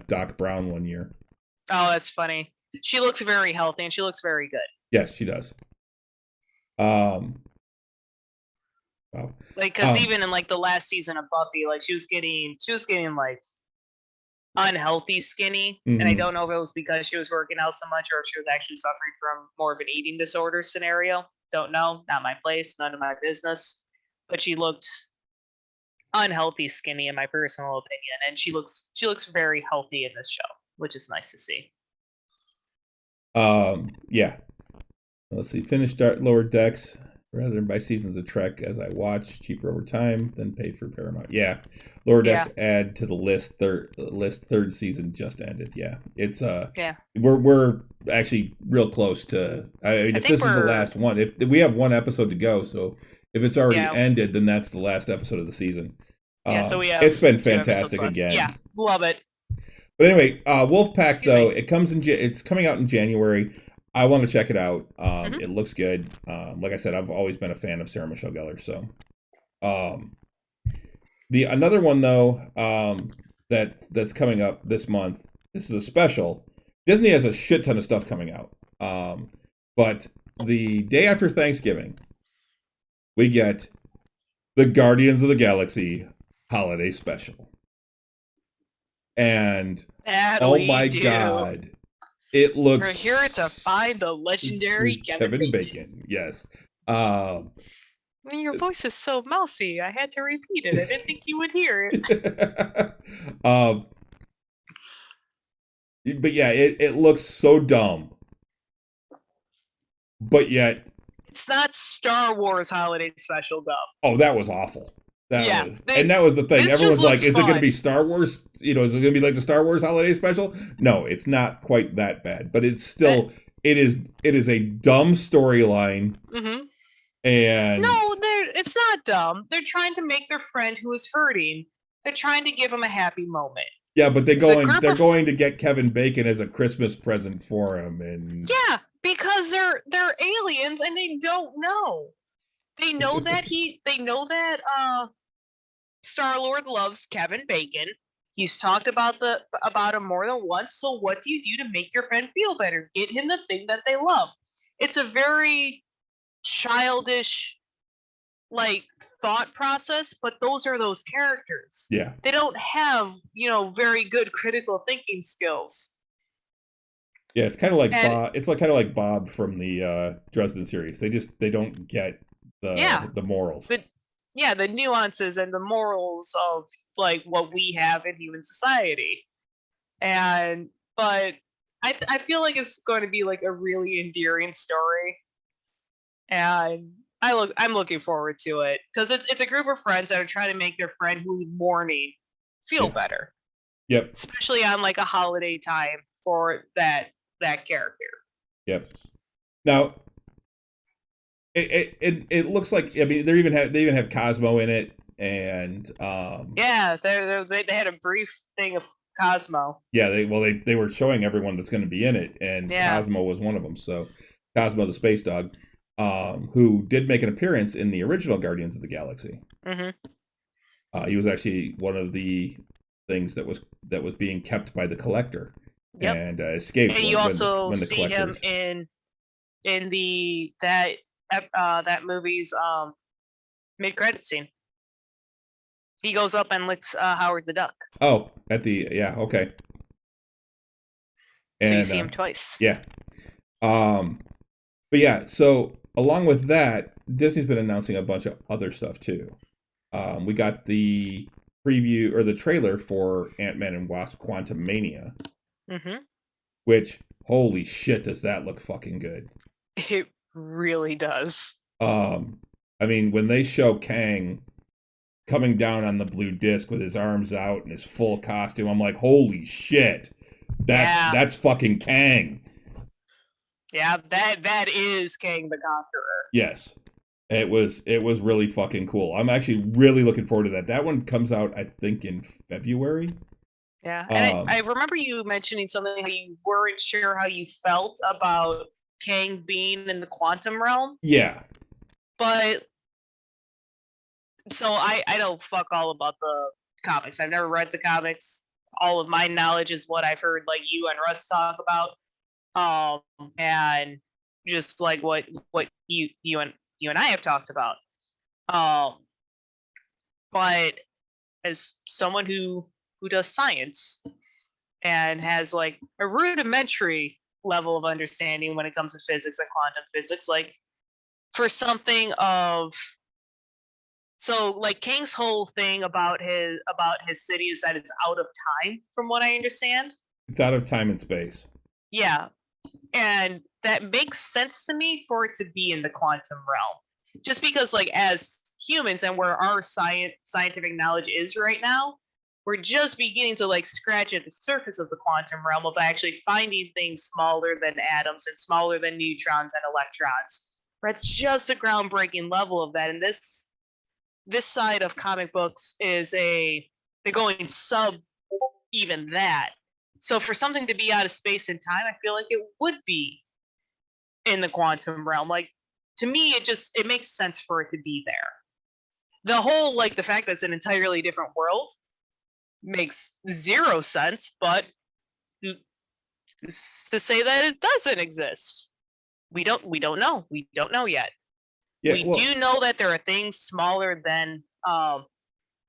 Doc Brown one year. Oh, that's funny. She looks very healthy and she looks very good. Yes, she does. Wow. Like, because even in like the last season of Buffy, like she was getting like unhealthy skinny, and I don't know if it was because she was working out so much or if she was actually suffering from more of an eating disorder scenario. Don't know. Not my place. None of my business. But she looked unhealthy skinny in my personal opinion, and she looks very healthy in this show, which is nice to see. Yeah. Let's see. Finished Lower Decks. Rather than buy seasons of Trek as I watch, cheaper over time than pay for Paramount. Yeah, Lower Decks add to the list. Third season just ended. Yeah, it's we're actually real close to. I mean, if this is the last one, if we have one episode to go, so if it's already ended, then that's the last episode of the season. So we have. It's been fantastic again. Yeah, love it. But anyway, Wolfpack it's coming out in January. I want to check it out. It looks good. Like I said, I've always been a fan of Sarah Michelle Gellar. So, another one though that's coming up this month. This is a special. Disney has a shit ton of stuff coming out. But the day after Thanksgiving, we get the Guardians of the Galaxy holiday special. And my God. It looks. We're here to find the legendary Kevin Bacon. Yes. Your voice is so mousy. I had to repeat it. I didn't think you would hear it. But yeah, it looks so dumb. But yet, it's not Star Wars holiday special dumb. Oh, that was awful. That was the thing. Everyone's like, is it going to be Star Wars? Is it going to be like the Star Wars holiday special? No, it's not quite that bad, but it's still, it is a dumb storyline. Mm-hmm. And no, it's not dumb. They're trying to make their friend who is hurting. They're trying to give him a happy moment. Yeah, but they're going to get Kevin Bacon as a Christmas present for him, and because they're aliens and they don't know. They know that Star-Lord loves Kevin Bacon. He's talked about him more than once. So what do you do to make your friend feel better? Get him the thing that they love. It's a very childish thought process, but those are those characters. Yeah. They don't have, very good critical thinking skills. Yeah, it's kind of like Bob. It's kind of like Bob from the Dresden series. They don't get the morals. The nuances and the morals of what we have in human society. But I feel like it's going to be a really endearing story. And I'm looking forward to it because it's a group of friends that are trying to make their friend who's mourning feel better. Yep. Especially on a holiday time for that character. Yep. Now, it looks like they even have Cosmo in it, and they had a brief thing of Cosmo. Yeah, they were showing everyone that's going to be in it, and Cosmo was one of them. So Cosmo the space dog, who did make an appearance in the original Guardians of the Galaxy. Mm-hmm. He was actually one of the things that was being kept by the Collector. Yep. And escaped. And you also see him in that movie's mid-credit scene. He goes up and licks Howard the Duck. Oh, okay. And, so you see him twice. Yeah. But yeah, so along with that, Disney's been announcing a bunch of other stuff too. We got the preview or the trailer for Ant-Man and Wasp: Quantumania. Mm-hmm. Which, holy shit, does that look fucking good? It really does. I mean, when they show Kang coming down on the blue disc with his arms out and his full costume, I'm like, holy shit, that's fucking Kang. Yeah, that is Kang the Conqueror. Yes, it was really fucking cool. I'm actually really looking forward to that. That one comes out, I think, in February. Yeah, and I remember you mentioning something how you weren't sure how you felt about Kang being in the quantum realm. Yeah. But, so I don't fuck all about the comics. I've never read the comics. All of my knowledge is what I've heard you and Russ talk about. And just what you and I have talked about. But as someone who does science and has a rudimentary level of understanding when it comes to physics and quantum physics, for something of Kang's whole thing about his city is that it's out of time, from what I understand. It's out of time and space. Yeah. And that makes sense to me for it to be in the quantum realm. just because like as humans and where our scientific knowledge is right now, we're just beginning to like scratch at the surface of the quantum realm of actually finding things smaller than atoms and smaller than neutrons and electrons. We're at just a groundbreaking level of that. And this side of comic books is they're going sub even that. So for something to be out of space and time, I feel like it would be in the quantum realm. Like, to me, it makes sense for it to be there. The whole, like, the fact that it's an entirely different world makes zero sense, but to say that it doesn't exist, we don't know. We don't know yet. Yeah, we do know that there are things smaller than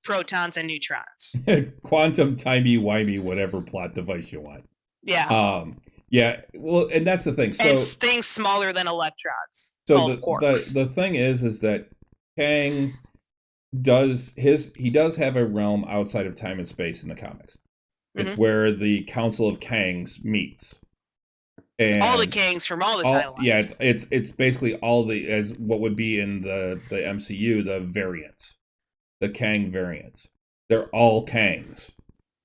protons and neutrons. Quantum, timey-wimey, whatever plot device you want. Yeah. Yeah, well, and that's the thing. So it's things smaller than electrons. So the thing is that Kang does have a realm outside of time and space in the comics. It's where the Council of Kangs meets. And all the Kangs from all the timelines. Yeah, it's basically all as what would be in the MCU, the variants. The Kang variants. They're all Kangs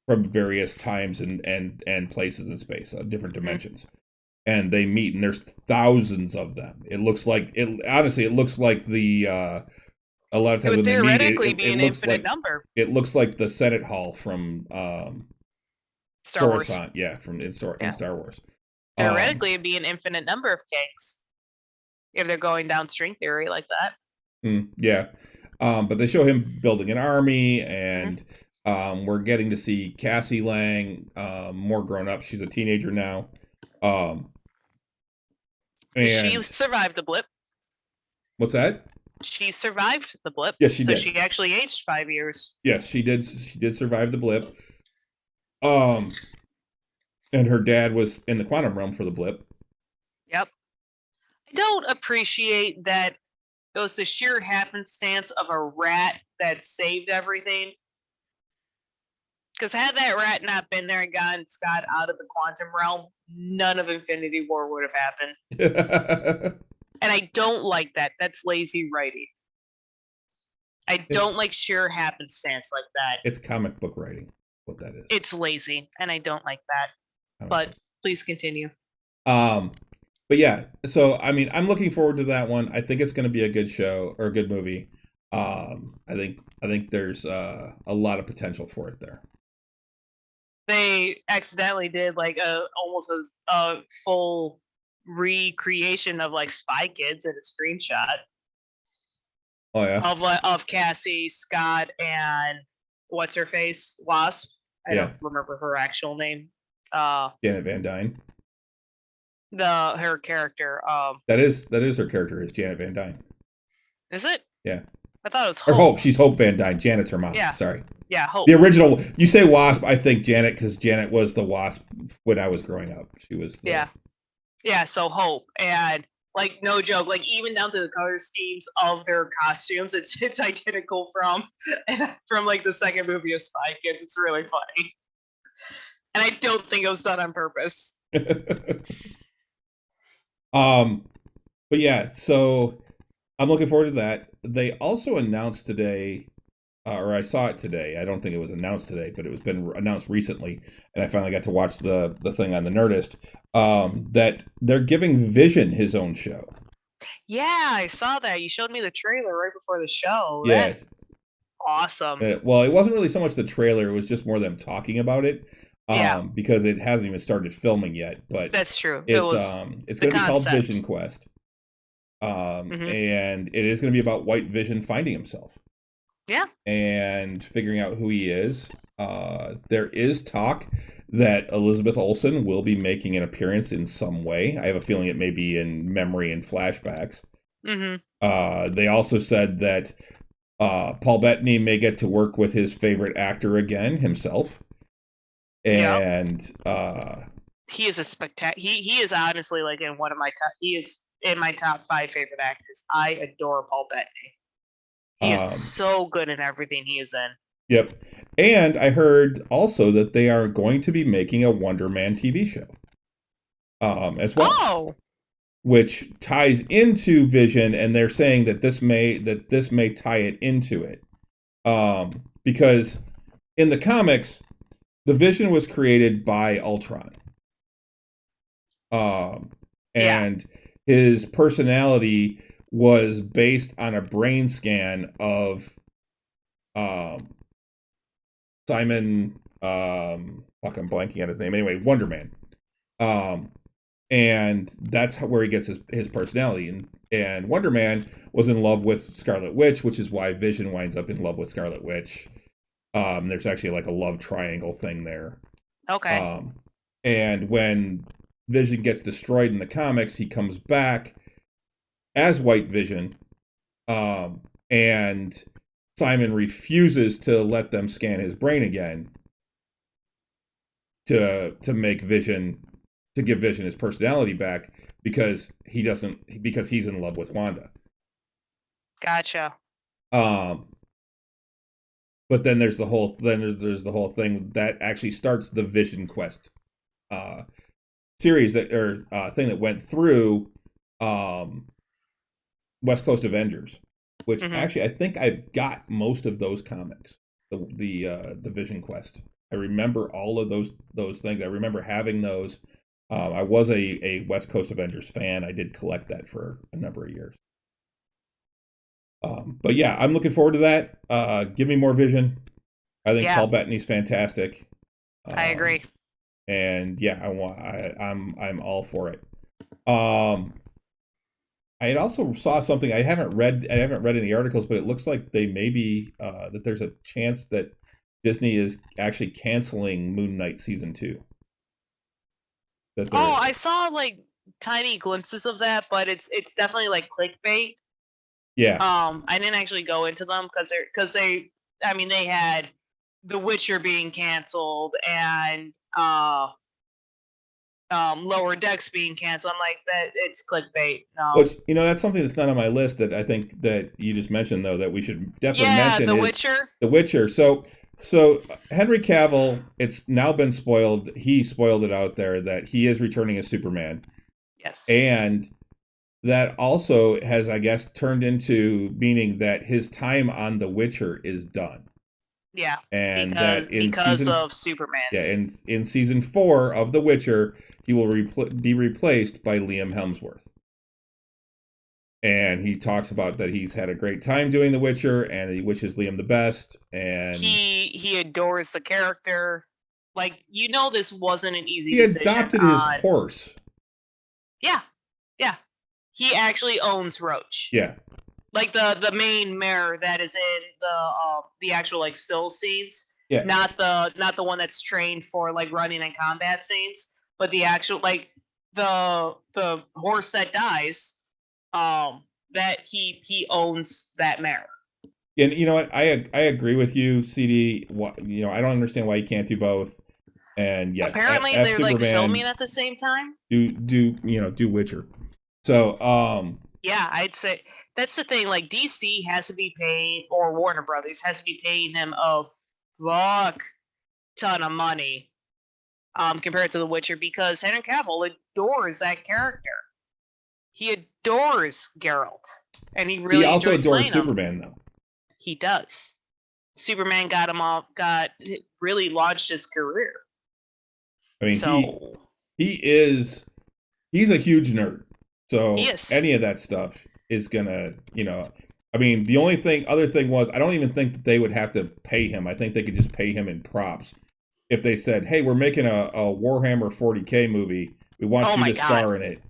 from various times and places in space, different dimensions. And they meet, and there's thousands of them. It looks like honestly, it looks like the a lot of times it would theoretically be an infinite number. It looks like the Senate Hall from Star Wars. Yeah, in Star Wars. Theoretically, it'd be an infinite number of Kangs if they're going down string theory like that. Yeah. But they show him building an army, and we're getting to see Cassie Lang more grown up. She's a teenager now. And she survived the blip. What's that? She survived the blip. Yes, she did. So she actually aged 5 years. Yes, she did. She did survive the blip. And her dad was in the quantum realm for the blip. Yep. I don't appreciate that it was the sheer happenstance of a rat that saved everything. Because had that rat not been there and gotten Scott out of the quantum realm, none of Infinity War would have happened. And I don't like that. That's lazy writing. I don't like sheer happenstance like that. It's comic book writing, what that is. It's lazy, and I don't like that. But please continue. But yeah, so I mean, I'm looking forward to that one. I think it's going to be a good show or a good movie. I think there's a lot of potential for it there. They accidentally did like almost a full recreation of like Spy Kids in a screenshot. Oh yeah. Of Cassie, Scott, and what's her face, Wasp. I don't remember her actual name. Janet Van Dyne. Her character. That is her character, is Janet Van Dyne. Is it? Yeah. I thought it was Hope. Or Hope. She's Hope Van Dyne. Janet's her mom. Yeah. Sorry. Yeah, Hope. The original. You say Wasp, I think Janet, because Janet was the Wasp when I was growing up. She was. Yeah. So Hope, and like no joke, like even down to the color schemes of their costumes, it's identical from like the second movie of Spy Kids. It's really funny, and I don't think it was done on purpose. But yeah, so I'm looking forward to that. They also announced today, or I saw it today. I don't think it was announced today, but it was been announced recently, and I finally got to watch the thing on the Nerdist. That they're giving Vision his own show. Yeah, I saw that. You showed me the trailer right before the show. Yeah. That's awesome. Well, it wasn't really so much the trailer; it was just more them talking about it. Because it hasn't even started filming yet. But that's true. It's going to be called Vision Quest. And it is going to be about White Vision finding himself. Yeah. And figuring out who he is. There is talk that Elizabeth Olsen will be making an appearance in some way. I have a feeling it may be in memory and flashbacks. They also said that Paul Bettany may get to work with his favorite actor again, himself. And he is a spectacular. He is honestly like in one of my top. He is in my top 5 favorite actors. I adore Paul Bettany. He is so good in everything he is in. Yep. And I heard also that they are going to be making a Wonder Man TV show. As well. Oh. which ties into Vision, and they're saying that this may tie it into it, because in the comics, the Vision was created by Ultron, and his personality was based on a brain scan of Simon. Fuck, I'm blanking on his name. Anyway, Wonder Man. And that's where he gets his personality. And Wonder Man was in love with Scarlet Witch, which is why Vision winds up in love with Scarlet Witch. There's actually like a love triangle thing there. Okay. And when Vision gets destroyed in the comics, he comes back as White Vision. And Simon refuses to let them scan his brain again to make Vision, to give Vision his personality back, because he's in love with Wanda. Gotcha. But then there's the whole thing that actually starts the Vision Quest series thing that went through West Coast Avengers, which actually I think I've got most of those comics. The Vision Quest. I remember all of those things. I remember having those. I was a West Coast Avengers fan. I did collect that for a number of years. But yeah, I'm looking forward to that. Give me more Vision. I think Paul Bettany's fantastic. I agree. And yeah, I'm all for it. I had also saw something. I haven't read any articles, but it looks like they maybe that there's a chance that Disney is actually canceling Moon Knight season 2. I saw like tiny glimpses of that, but it's definitely like clickbait. Yeah. I didn't actually go into them because they had The Witcher being canceled and Lower Decks being canceled. I'm like, that it's clickbait. No. Which, that's something that's not on my list that I think that you just mentioned, though, that we should definitely mention. The Witcher. The Witcher. So Henry Cavill, it's now been spoiled. He spoiled it out there that he is returning as Superman. Yes. And that also has, I guess, turned into meaning that his time on The Witcher is done. Yeah. And because of Superman. Yeah, in season 4 of The Witcher, he will be replaced by Liam Hemsworth. And he talks about that he's had a great time doing The Witcher, and he wishes Liam the best. And he adores the character. Like, this wasn't an easy decision. He adopted his horse. Yeah. He actually owns Roach. Yeah. Like the main mare that is in the actual like still scenes. Yeah. Not the one that's trained for like running and combat scenes, but the actual like the horse that dies. That he owns that mare. And you know what? I agree with you, CD. I don't understand why you can't do both. And yes, apparently they're Superman, like filming at the same time. Do Witcher. So yeah, I'd say that's the thing. Like DC has to be paying, or Warner Brothers has to be paying him a fuck ton of money, compared to The Witcher, because Henry Cavill adores that character. He adores Geralt, and he also adores Superman, though. He does. Superman got really launched his career. I mean, he's a huge nerd. So any of that stuff is gonna, I mean, the other thing was, I don't even think that they would have to pay him. I think they could just pay him in props. If they said, "Hey, we're making a Warhammer 40K movie. We want you to star in it."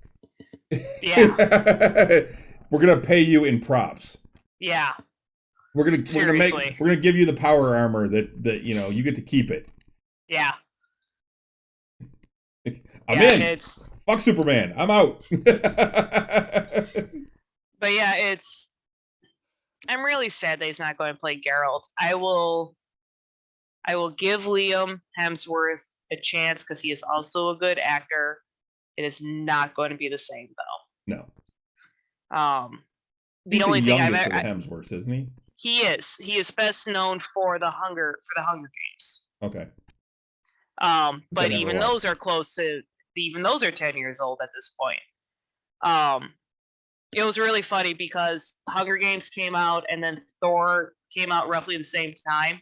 Yeah. We're gonna pay you in props. Yeah. We're gonna give you the power armor that you get to keep it. Yeah. I'm in. Fuck Superman. I'm out. But yeah, I'm really sad that he's not going to play Geralt. I will give Liam Hemsworth a chance because he is also a good actor. It is not going to be the same though. No. The only thing I've ever Hemsworth, isn't he? He is. He is best known for the Hunger Games. Okay. But even those are 10 years old at this point. It was really funny because Hunger Games came out and then Thor came out roughly the same time.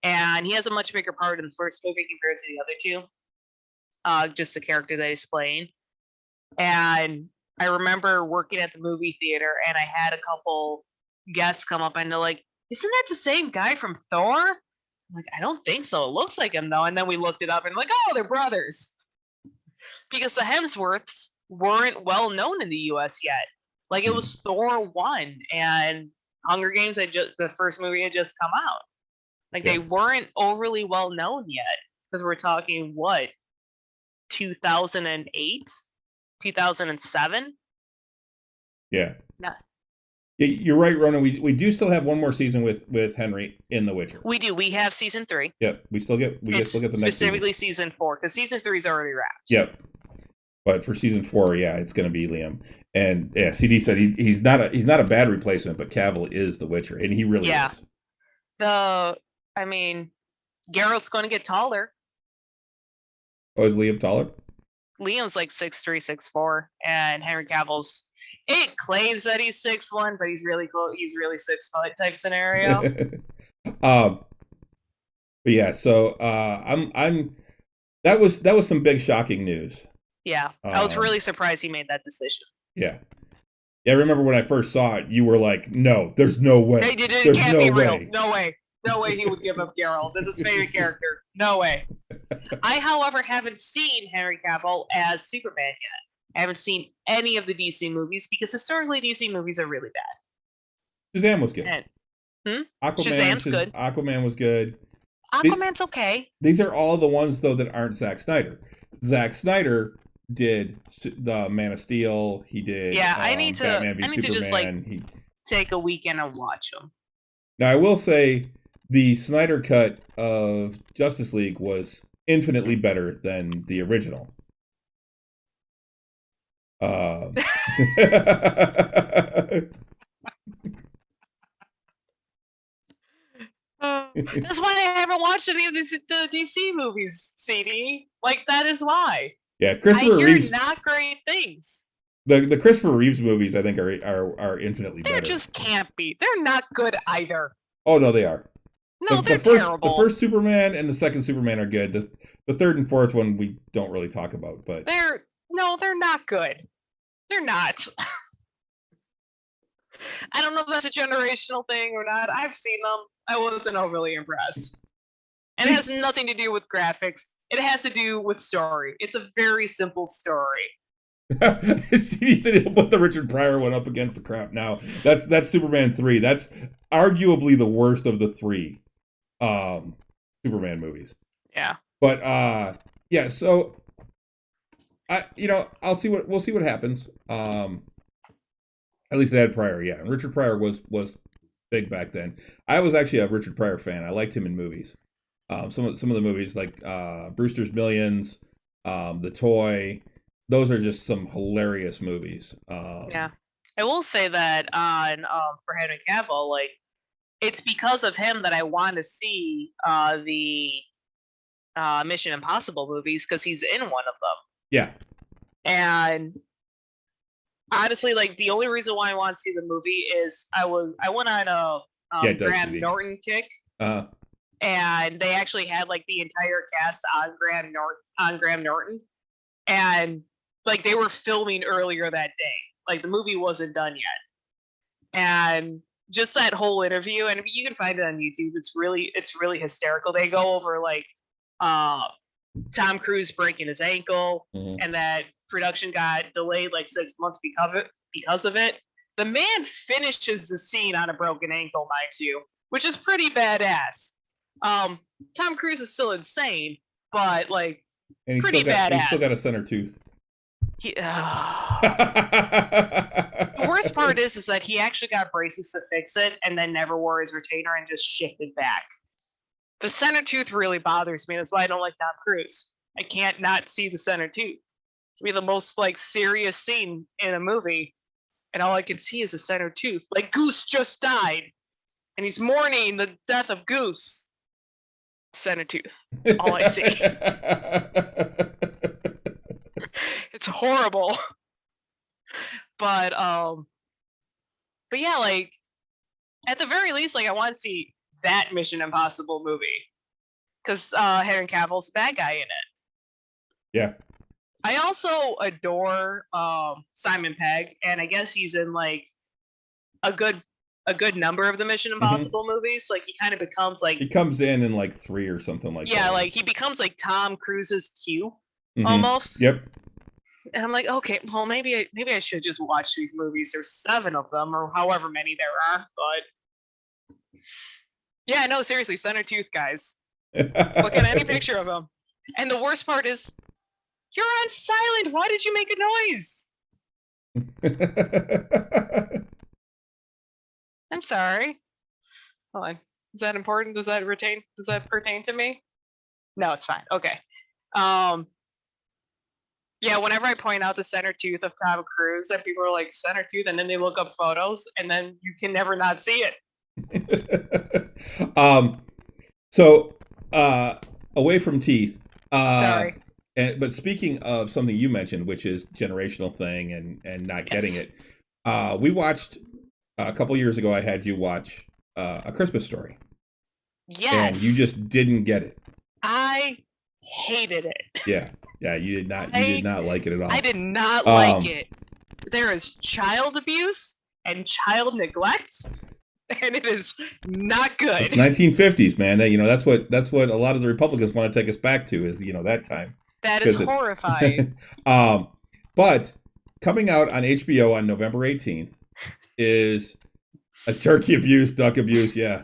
And he has a much bigger part in the first movie compared to the other two. Just the character that he's playing. And I remember working at the movie theater and I had a couple guests come up and they're like, isn't that the same guy from Thor? I'm like, I don't think so. It looks like him though. And then we looked it up and like, oh, they're brothers. Because the Hemsworths weren't well known in the US yet. Like it was Thor 1 and Hunger Games the first movie had just come out. Like they weren't overly well known yet. Because we're talking 2008? 2007? Yeah. Nah. You're right, Ronan. We do still have one more season with Henry in The Witcher. We do. We have season 3. Yep. We still get the next season. Specifically season 4, because season 3 is already wrapped. Yep. But for season 4, it's going to be Liam. And CD said he's not a bad replacement, but Cavill is The Witcher, and he really is. Geralt's going to get taller. Oh, is Liam taller? Liam's like 6'3", 6'4", and Henry Cavill's. It claims that he's 6'1", but he's really close. He's really 6 foot type scenario. But yeah, so I'm. That was some big shocking news. Yeah, I was really surprised he made that decision. Yeah. I remember when I first saw it, you were like, "No, there's no way. It can't be real. No way. No way he would give up Geralt. That's his favorite character. No way." I, however, haven't seen Henry Cavill as Superman yet. I haven't seen any of the DC movies because historically DC movies are really bad. Shazam was good. Shazam's good. Aquaman was good. Aquaman's okay. These are all the ones, though, that aren't Zack Snyder. Zack Snyder did the Man of Steel. He did. Yeah, I need Batman v to just Superman. take a weekend and watch them. Now, I will say the Snyder cut of Justice League was infinitely better than the original. That's why I haven't watched any of the DC movies, CD. Like, that is why. Yeah, Christopher Reeves. Not great things. The Christopher Reeves movies, I think, are infinitely better. They just can't be. They're not good either. Oh, no, they are. No, they're terrible. The first Superman and the second Superman are good. The third and fourth one we don't really talk about, but they're not good. They're not. I don't know if that's a generational thing or not. I've seen them. I wasn't overly impressed. And it has nothing to do with graphics. It has to do with story. It's a very simple story. He said he'll put the Richard Pryor one up against the crap. Now that's Superman 3. That's arguably the worst of the 3 Superman movies. Yeah. But so we'll see what happens. At least they had Pryor, yeah. And Richard Pryor was big back then. I was actually a Richard Pryor fan. I liked him in movies. Some of the movies like Brewster's Millions, The Toy. Those are just some hilarious movies. Yeah, I will say that on for Henry Cavill, like it's because of him that I want to see the Mission Impossible movies because he's in one of them. Yeah, and honestly, like the only reason why I want to see the movie is I went on a Graham Norton kick. And they actually had like the entire cast on Graham Norton, and like they were filming earlier that day. Like the movie wasn't done yet, and just that whole interview, and you can find it on YouTube. It's really hysterical. They go over like Tom Cruise breaking his ankle, and that production got delayed like 6 months because of it. The man finishes the scene on a broken ankle, mind you, which is pretty badass. Tom Cruise is still insane, but like pretty badass. He's still got a center tooth. The worst part is that he actually got braces to fix it and then never wore his retainer and just shifted back. The center tooth really bothers me. That's why I don't like Tom Cruise. I can't not see the center tooth. It'd be the most like serious scene in a movie, and all I can see is the center tooth. Like Goose just died, and he's mourning the death of Goose. Center tooth. That's all I see. It's horrible. But yeah, like at the very least, like I want to see that Mission Impossible movie because Henry Cavill's the bad guy in it. Yeah. I also adore Simon Pegg, and I guess he's in like a good number of the Mission Impossible movies. Like he kind of becomes like, he comes in like 3 or something like that. Yeah, like he becomes like Tom Cruise's Q almost. Yep. And I'm like, okay, well maybe I should just watch these movies. There's 7 of them or however many there are, but yeah, no, seriously, Center Tooth, guys. Look at any picture of him. And the worst part is, you're on silent. Why did you make a noise? I'm sorry. Hold on. Is that important? Does that pertain to me? No, it's fine. Okay. Yeah, whenever I point out the center tooth of Tom Cruise, and people are like, center tooth, and then they look up photos, and then you can never not see it. So away from teeth. Sorry. But speaking of something you mentioned, which is generational thing and not getting it, we watched a couple years ago. I had you watch A Christmas Story. Yes. And you just didn't get it. I hated it. Yeah, you did not. You did not like it at all. I did not like it. There is child abuse and child neglect, and it is not good. It's 1950s, man. You know that's what a lot of the Republicans want to take us back to is that time. That is horrifying. But coming out on HBO on November 18th is a turkey abuse, duck abuse. Yeah.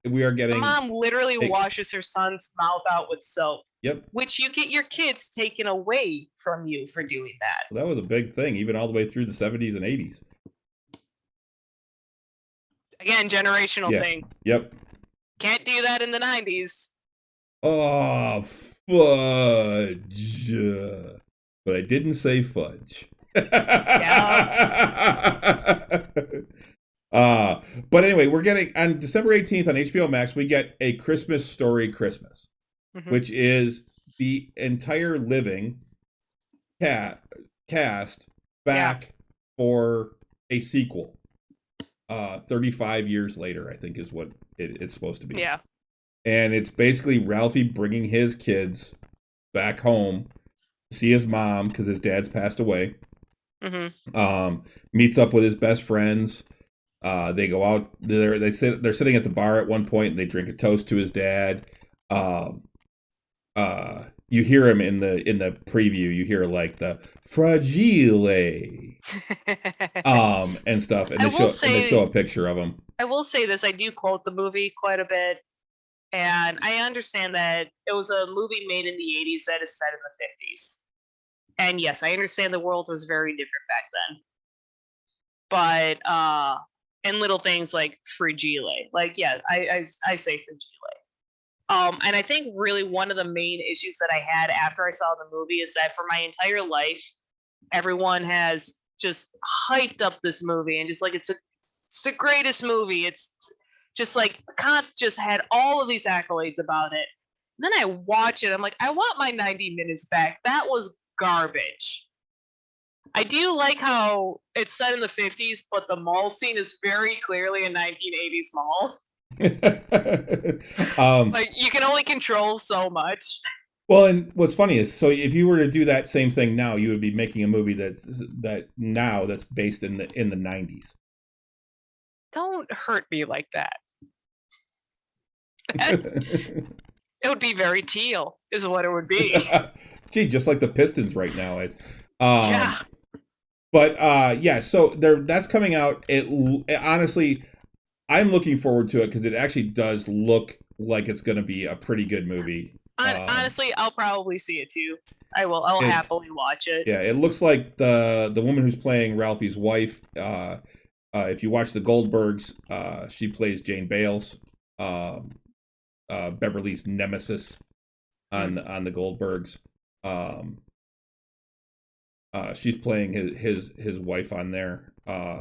We are getting. Mom literally washes her son's mouth out with soap. Yep. Which you get your kids taken away from you for doing that. Well, that was a big thing, even all the way through the 70s and 80s. Again, generational thing. Yep. Can't do that in the 90s. Oh, fudge. But I didn't say fudge. But anyway, we're getting on December 18th on HBO Max, we get A Christmas Story Christmas, which is the entire living cast back for a sequel. 35 years later, I think is what it's supposed to be. Yeah. And it's basically Ralphie bringing his kids back home to see his mom because his dad's passed away. Meets up with his best friends. They go out. They're sitting at the bar at one point, and they drink a toast to his dad. You hear him in the preview. You hear like the fragile, and stuff. And they show a picture of him. I will say this: I do quote the movie quite a bit, and I understand that it was a movie made in the 80s that is set in the 50s. And yes, I understand the world was very different back then. But and little things like fragile, like I say fragile. And I think really one of the main issues that I had after I saw the movie is that for my entire life, everyone has just hyped up this movie and just like it's the greatest movie. It's just like Kant just had all of these accolades about it. And then I watch it, I'm like, I want my 90 minutes back. That was garbage. I do like how it's set in the 50s, but the mall scene is very clearly a 1980s mall. Like you can only control so much. Well, and what's funny is, so if you were to do that same thing now, you would be making a movie that's based in the 90s. Don't hurt me like that. It would be very teal, is what it would be. Gee, just like the Pistons right now. Yeah. But so that's coming out. It honestly, I'm looking forward to it because it actually does look like it's going to be a pretty good movie. Honestly, I'll probably see it too. I will. I'll happily watch it. Yeah, it looks like the woman who's playing Ralphie's wife. If you watch the Goldbergs, she plays Jane Bales, Beverly's nemesis on the Goldbergs. She's playing his wife on there.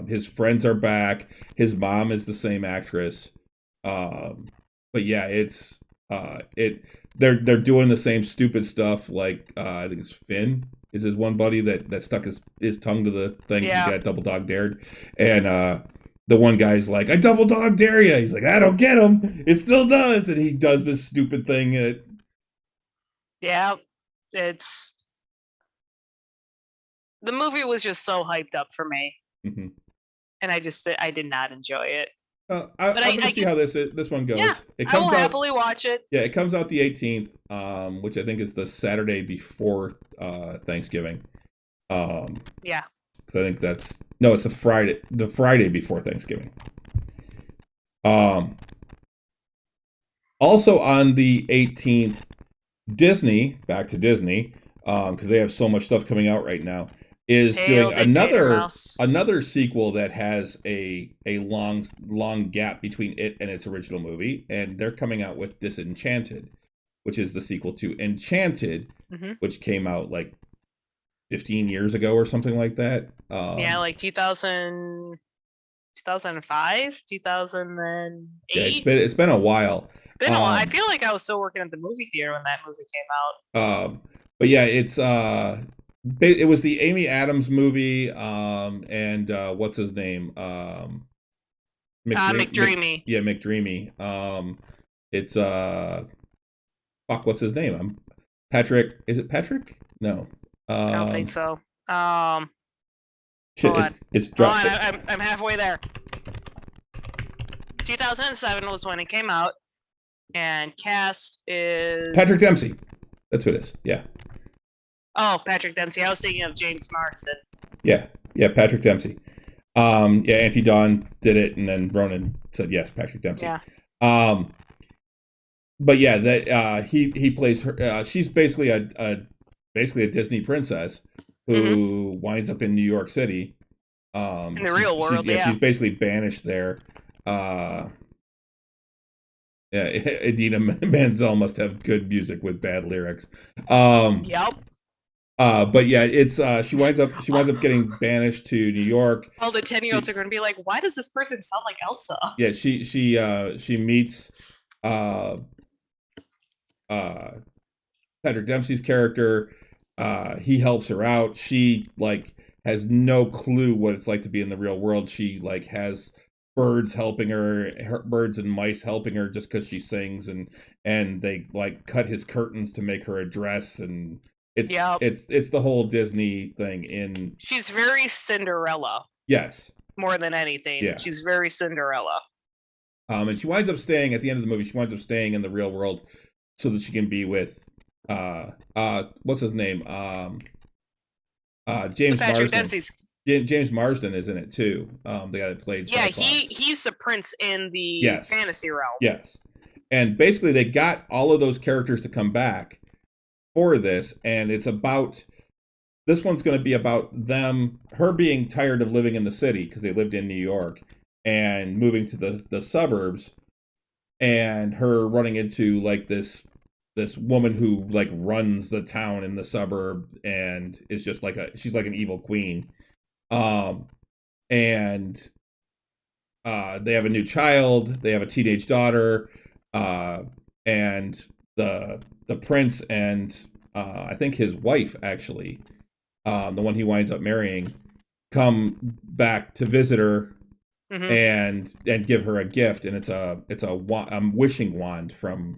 His friends are back. His mom is the same actress. But yeah, they're doing the same stupid stuff. Like I think it's Finn is his one buddy that stuck his tongue to the thing. Yeah. He got double dog dared, and the one guy's like, "I double dog dare you." He's like, "I don't get him. It still does," and he does this stupid thing. Yeah, it's the movie was just so hyped up for me, and I did not enjoy it. I'm gonna see how this one goes. Yeah, I will happily watch it. Yeah, it comes out the 18th, which I think is the Saturday before Thanksgiving. Yeah. Because I think it's the Friday before Thanksgiving. Also on the 18th, Disney, back to Disney, because they have so much stuff coming out right now, is doing another sequel that has a long gap between it and its original movie, and they're coming out with Disenchanted, which is the sequel to Enchanted, which came out like 15 years ago or something like that. Yeah, like 2005, 2008. Yeah, it's been a while. It's been a while. I feel like I was still working at the movie theater when that movie came out. But yeah, it was the Amy Adams movie, and what's his name? McDreamy. McDreamy. It's what's his name? Patrick. Is it Patrick? No. I don't think so. It's dropped. I'm halfway there. 2007 was when it came out, and cast is Patrick Dempsey. That's who it is. Yeah. Oh, Patrick Dempsey. I was thinking of James Marsden. Yeah, Patrick Dempsey. Auntie Dawn did it, and then Ronan said yes, Patrick Dempsey. Yeah. But yeah, that he plays her. She's basically a Disney princess who winds up in New York City. In the real world, she's basically banished there. Idina Menzel must have good music with bad lyrics. Yep. But yeah, it's she winds up getting banished to New York. All the 10-year-olds are going to be like, "Why does this person sound like Elsa?" Yeah, she meets Patrick Dempsey's character. He helps her out. She has no clue what it's like to be in the real world. She has birds helping her, birds and mice helping her just because she sings, and they cut his curtains to make her a dress, and it's the whole Disney thing. She's very Cinderella. Yes. More than anything, yeah. She's very Cinderella. And she winds up staying at the end of the movie. She winds up staying in the real world so that she can be with what's his name? James Marsden. James Marsden is in it too. The guy that played. Yeah, he's the prince in the fantasy realm. Yes, and basically they got all of those characters to come back for this, and it's about. This one's going to be about her being tired of living in the city because they lived in New York, and moving to the suburbs, and her running into this woman who runs the town in the suburb and is just she's like an evil queen. And they have a new child, they have a teenage daughter, and the prince and I think his wife actually, the one he winds up marrying, come back to visit her and give her a gift, and it's a wishing wand from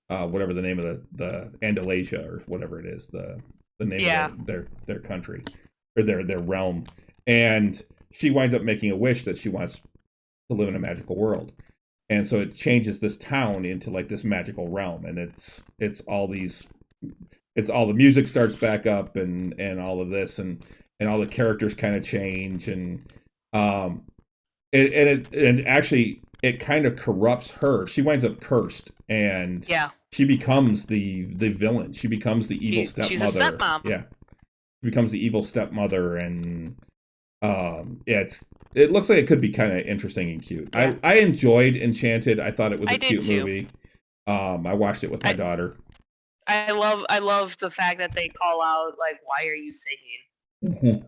whatever the name of the Andalasia or whatever it is, the name of their country or their realm. And she winds up making a wish that she wants to live in a magical world, and so it changes this town into this magical realm, and it's all the music starts back up, and all of this, and all the characters kind of change, and actually it kind of corrupts her. She winds up cursed, and she becomes the villain. She becomes the evil stepmother. She's a stepmom. Yeah, she becomes the evil stepmother, and it looks like it could be kind of interesting and cute. Yeah. I enjoyed Enchanted. I thought it was a cute movie. I watched it with my daughter. I love the fact that they call out why are you singing?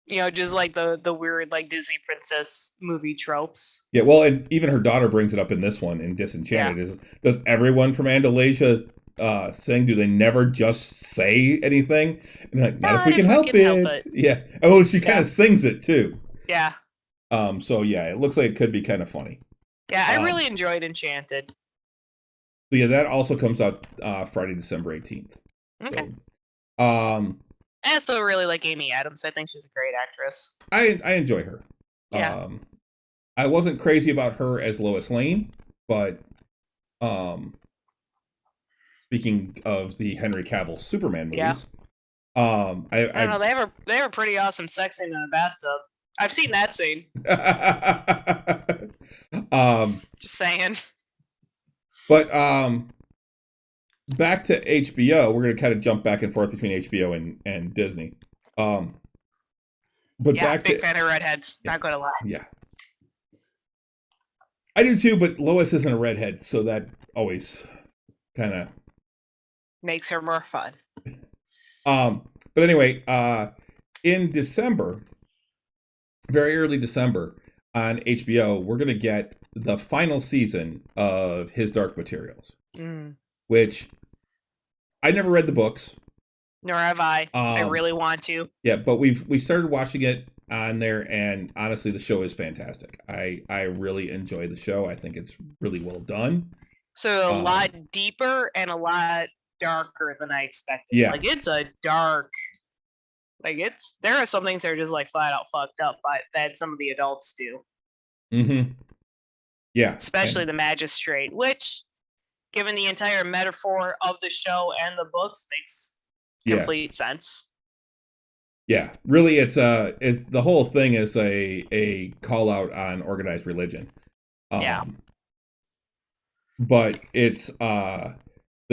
just like the weird like Disney princess movie tropes. Yeah, well, and even her daughter brings it up in this one in Disenchanted. Is does everyone from Andalasia sing? Do they never just say anything? And like, not if we can help it. Yeah. Oh, she kind of sings it too. Yeah. So yeah, it looks like it could be kind of funny. Yeah, I really enjoyed Enchanted. So yeah, that also comes out Friday, December 18th. Okay. So, I still really like Amy Adams. I think she's a great actress. I enjoy her. Yeah. I wasn't crazy about her as Lois Lane, but speaking of the Henry Cavill Superman movies, I don't know. They have a pretty awesome sex scene in a bathtub. I've seen that scene. Just saying. But back to HBO, we're going to kind of jump back and forth between HBO and Disney. But back big fan of redheads. Not going to lie. Yeah, I do too. But Lois isn't a redhead, so that always kind of makes her more fun. But anyway, in December, very early December on HBO, we're going to get the final season of His Dark Materials, which I never read the books. Nor have I. I really want to. Yeah, but we started watching it on there, and honestly, the show is fantastic. I really enjoy the show. I think it's really well done. So a lot deeper and a lot darker than I expected. Yeah, like it's a dark. Like there are some things that are just like flat out fucked up, but that some of the adults do. Mm-hmm. Yeah, especially the magistrate, which, given the entire metaphor of the show and the books, makes complete sense. Yeah, really, the whole thing is a call out on organized religion. But it's the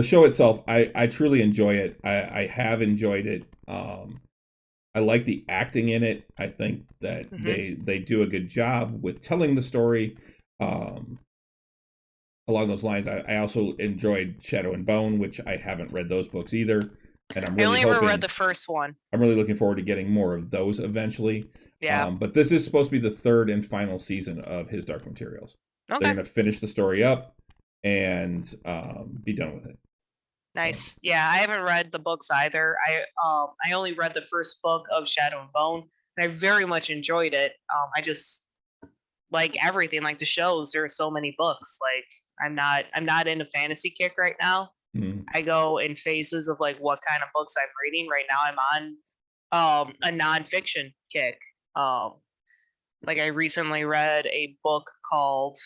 show itself. I truly enjoy it. I have enjoyed it. I like the acting in it. I think that they do a good job with telling the story. Along those lines, I also enjoyed Shadow and Bone, which I haven't read those books either. And I'm really ever read the first one. I'm really looking forward to getting more of those eventually. Yeah. But this is supposed to be the third and final season of His Dark Materials. Okay. They're going to finish the story up and be done with it. Nice. Yeah, I haven't read the books either. I only read the first book of Shadow and Bone, and I very much enjoyed it. I just like everything, like the shows. There are so many books. Like I'm not in a fantasy kick right now. I go in phases of like what kind of books I'm reading. Right now I'm on a nonfiction kick. Like I recently read a book called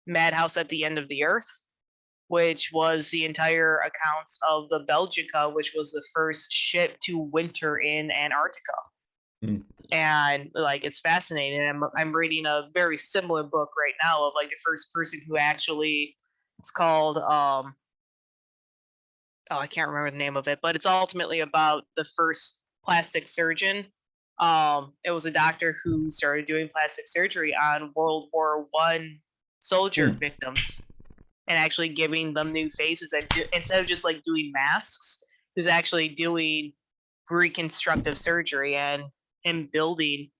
Madhouse at the End of the Earth, which was the entire accounts of the Belgica, which was the first ship to winter in Antarctica. And like it's fascinating. I'm reading a very similar book right now of like the first person who actually, it's called I can't remember the name of it, but it's ultimately about the first plastic surgeon. It was a doctor who started doing plastic surgery on World War I soldier victims and actually giving them new faces, and instead of just like doing masks, he was actually doing reconstructive surgery and building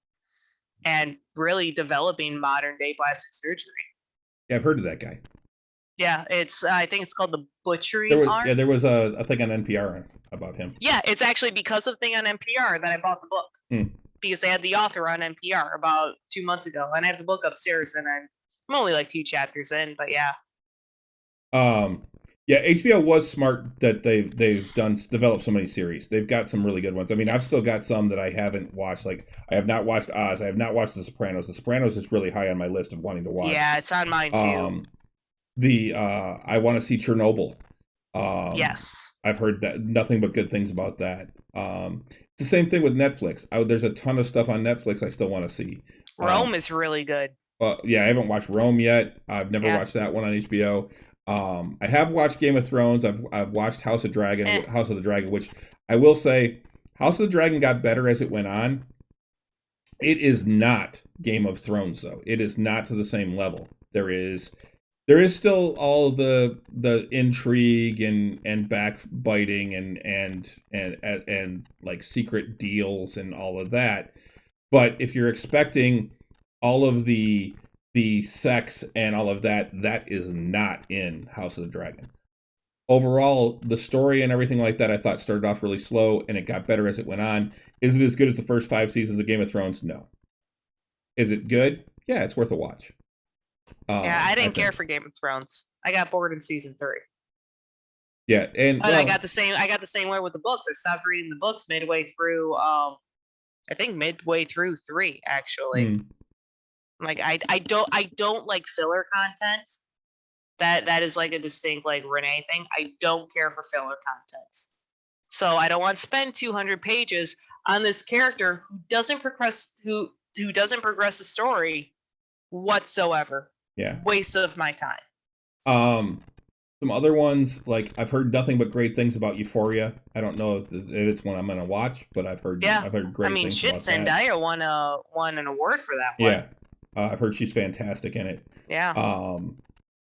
and really developing modern day plastic surgery. Yeah, I've heard of that guy. Yeah, I think it's called The Butchery Art. Yeah, there was a thing on NPR about him. Yeah, it's actually because of the thing on NPR that I bought the book. Because they had the author on NPR about 2 months ago, and I have the book upstairs, and I'm only like 2 chapters in, but yeah. Yeah, HBO was smart that they've developed so many series. They've got some really good ones. I mean, I've still got some that I haven't watched. Like I have not watched Oz. I have not watched The Sopranos. The Sopranos is really high on my list of wanting to watch. Yeah, it's on mine too. I want to see Chernobyl. Yes, I've heard that nothing but good things about that. It's the same thing with Netflix. There's a ton of stuff on Netflix I still want to see. Rome is really good. Yeah, I haven't watched Rome yet. I've never watched that one on HBO. I have watched Game of Thrones. I've watched House of the Dragon, which I will say, House of the Dragon got better as it went on. It is not Game of Thrones, though. It is not to the same level. There is there is still all the intrigue and backbiting and like secret deals and all of that. But if you're expecting all of the sex and all of that, that is not in House of the Dragon. Overall, the story and everything like that, I thought started off really slow and it got better as it went on. Is it as good as the first 5 seasons of Game of Thrones? No. Is it good? Yeah, it's worth a watch. Yeah, I didn't care for Game of Thrones. I got bored in season 3. Yeah, and I got the same. I got the same way with the books. I stopped reading the books midway through. I think midway through 3, actually. Like I don't like filler content. That is like a distinct like Renee thing. I don't care for filler content. So I don't want to spend 200 pages on this character who doesn't progress the story whatsoever. Yeah. Waste of my time. Some other ones, like I've heard nothing but great things about Euphoria. I don't know if it's one I'm gonna watch, but I've heard great things about that. Zendaya won an award for that one. Yeah. I've heard she's fantastic in it. Yeah.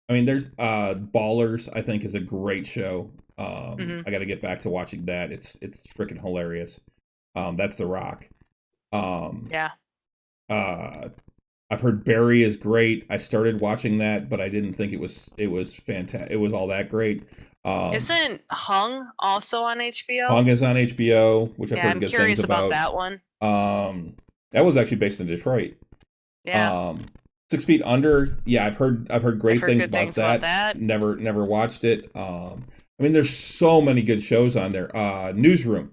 I mean, there's Ballers, I think, is a great show. I got to get back to watching that. It's freaking hilarious. That's The Rock. Yeah. I've heard Barry is great. I started watching that, but I didn't think it was fantastic. It was all that great. Isn't Hung also on HBO? Hung is on HBO, which I've heard I'm good curious things about. that one. That was actually based in Detroit. Yeah. 6 Feet Under. Yeah, I've heard great things about that. Never watched it. I mean, there's so many good shows on there. Newsroom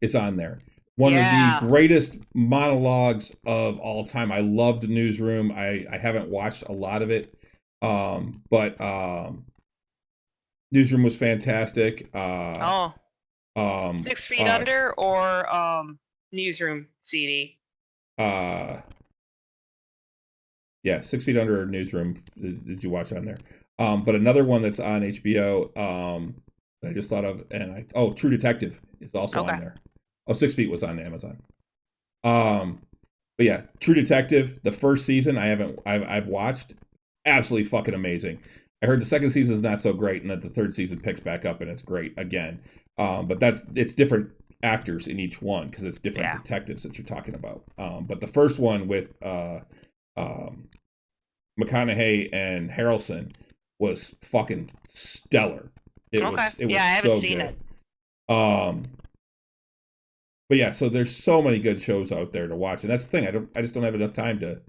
is on there. One of the greatest monologues of all time. I loved Newsroom. I haven't watched a lot of it, but Newsroom was fantastic. 6 Feet Under or Newsroom CD. Yeah, 6 Feet Under or Newsroom. Did you watch on there? But another one that's on HBO that I just thought of, and True Detective is also on there. 6 Feet was on Amazon. But yeah, True Detective, the first season I've watched, absolutely fucking amazing. I heard the second season is not so great, and that the third season picks back up and it's great again. But it's different actors in each one because it's different detectives that you're talking about. But the first one with McConaughey and Harrelson was fucking stellar. It was I haven't seen it. But yeah, so there's so many good shows out there to watch, and that's the thing. I just don't have enough time to.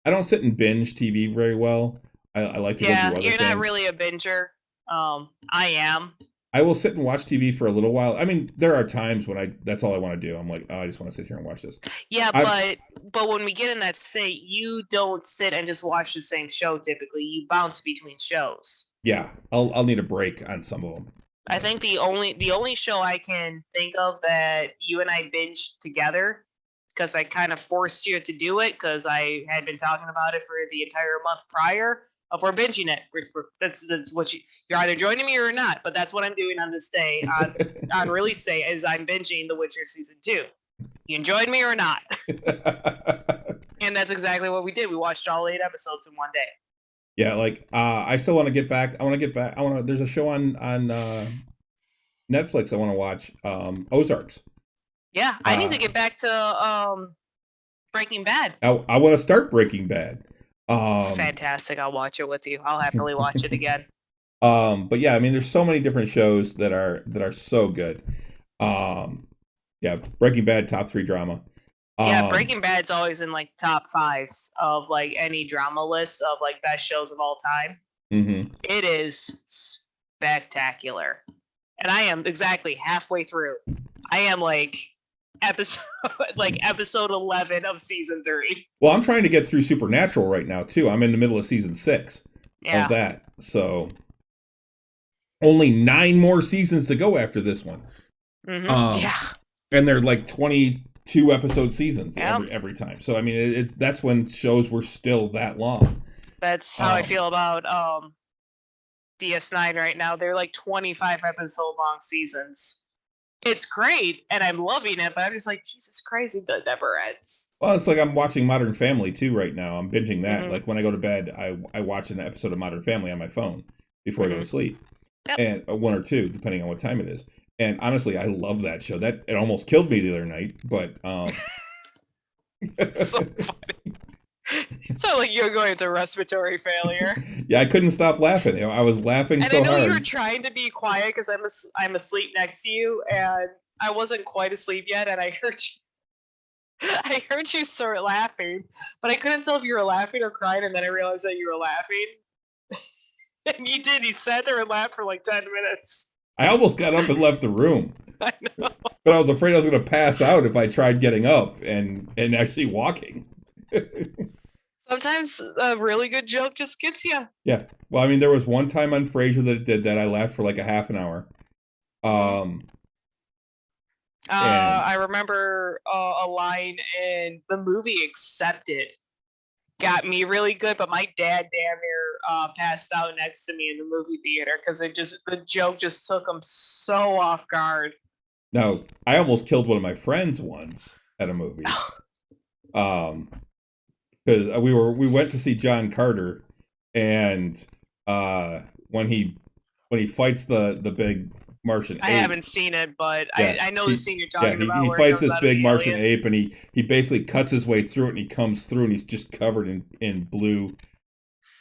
I don't sit and binge TV very well. I like to go do other things. You're not really a binger. I am. I will sit and watch TV for a little while. I mean, there are times when that's all I want to do. I'm like, I just want to sit here and watch this. Yeah, but when we get in that state, you don't sit and just watch the same show. Typically, you bounce between shows. Yeah, I'll need a break on some of them. I think the only show I can think of that you and I binged together, because I kind of forced you to do it because I had been talking about it for the entire month prior. We're binging it. That's what you're either joining me or not. But that's what I'm doing on this day on release day is I'm binging The Witcher season 2. You enjoyed me or not? And that's exactly what we did. We watched all 8 episodes in one day. Yeah, like I still want to get back. There's a show on Netflix I want to watch. Ozarks. Yeah, I need to get back to Breaking Bad. I want to start Breaking Bad. It's fantastic. I'll watch it with you. I'll happily watch it again. But yeah, I mean, there's so many different shows that are so good. Yeah, Breaking Bad, top 3 drama. Yeah, Breaking Bad's always in like top 5s of like any drama list of like best shows of all time. Mm-hmm. It is spectacular, and I am exactly halfway through. I am like episode 11 of season 3. Well, I'm trying to get through Supernatural right now too. I'm in the middle of season 6 of that, so only 9 more seasons to go after this one. Mm-hmm. And they're like 22 episode seasons every time. So I mean, that's when shows were still that long. That's how I feel about DS9 right now. They're like 25 episode long seasons. it's great and I'm loving it, but I'm just like, Jesus Christ, it never ends. Well, it's like I'm watching Modern Family too right now. I'm binging that. Like when I go to bed, I watch an episode of Modern Family on my phone before I go to sleep, and one or two depending on what time it is. And honestly, I love that show. That it almost killed me the other night, but it's so funny. It sounded like you were going into respiratory failure. Yeah, I couldn't stop laughing. I was laughing so hard. And I know you were trying to be quiet because I'm asleep next to you, and I wasn't quite asleep yet, and I heard you start laughing, but I couldn't tell if you were laughing or crying, and then I realized that you were laughing. And you did. You sat there and laughed for like 10 minutes. I almost got up and left the room. I know. But I was afraid I was going to pass out if I tried getting up and actually walking. Sometimes a really good joke just gets you. Yeah. Well, I mean, there was one time on Frasier that it did that. I laughed for like a half an hour. I remember a line in the movie Accepted got me really good, but my dad damn near passed out next to me in the movie theater because the joke just took him so off guard. No, I almost killed one of my friends once at a movie. Because we went to see John Carter, and when he fights the big Martian ape. I haven't seen it, but yeah, I know the scene you're talking about. He fights this big Martian ape, and he basically cuts his way through it, and he comes through, and he's just covered in blue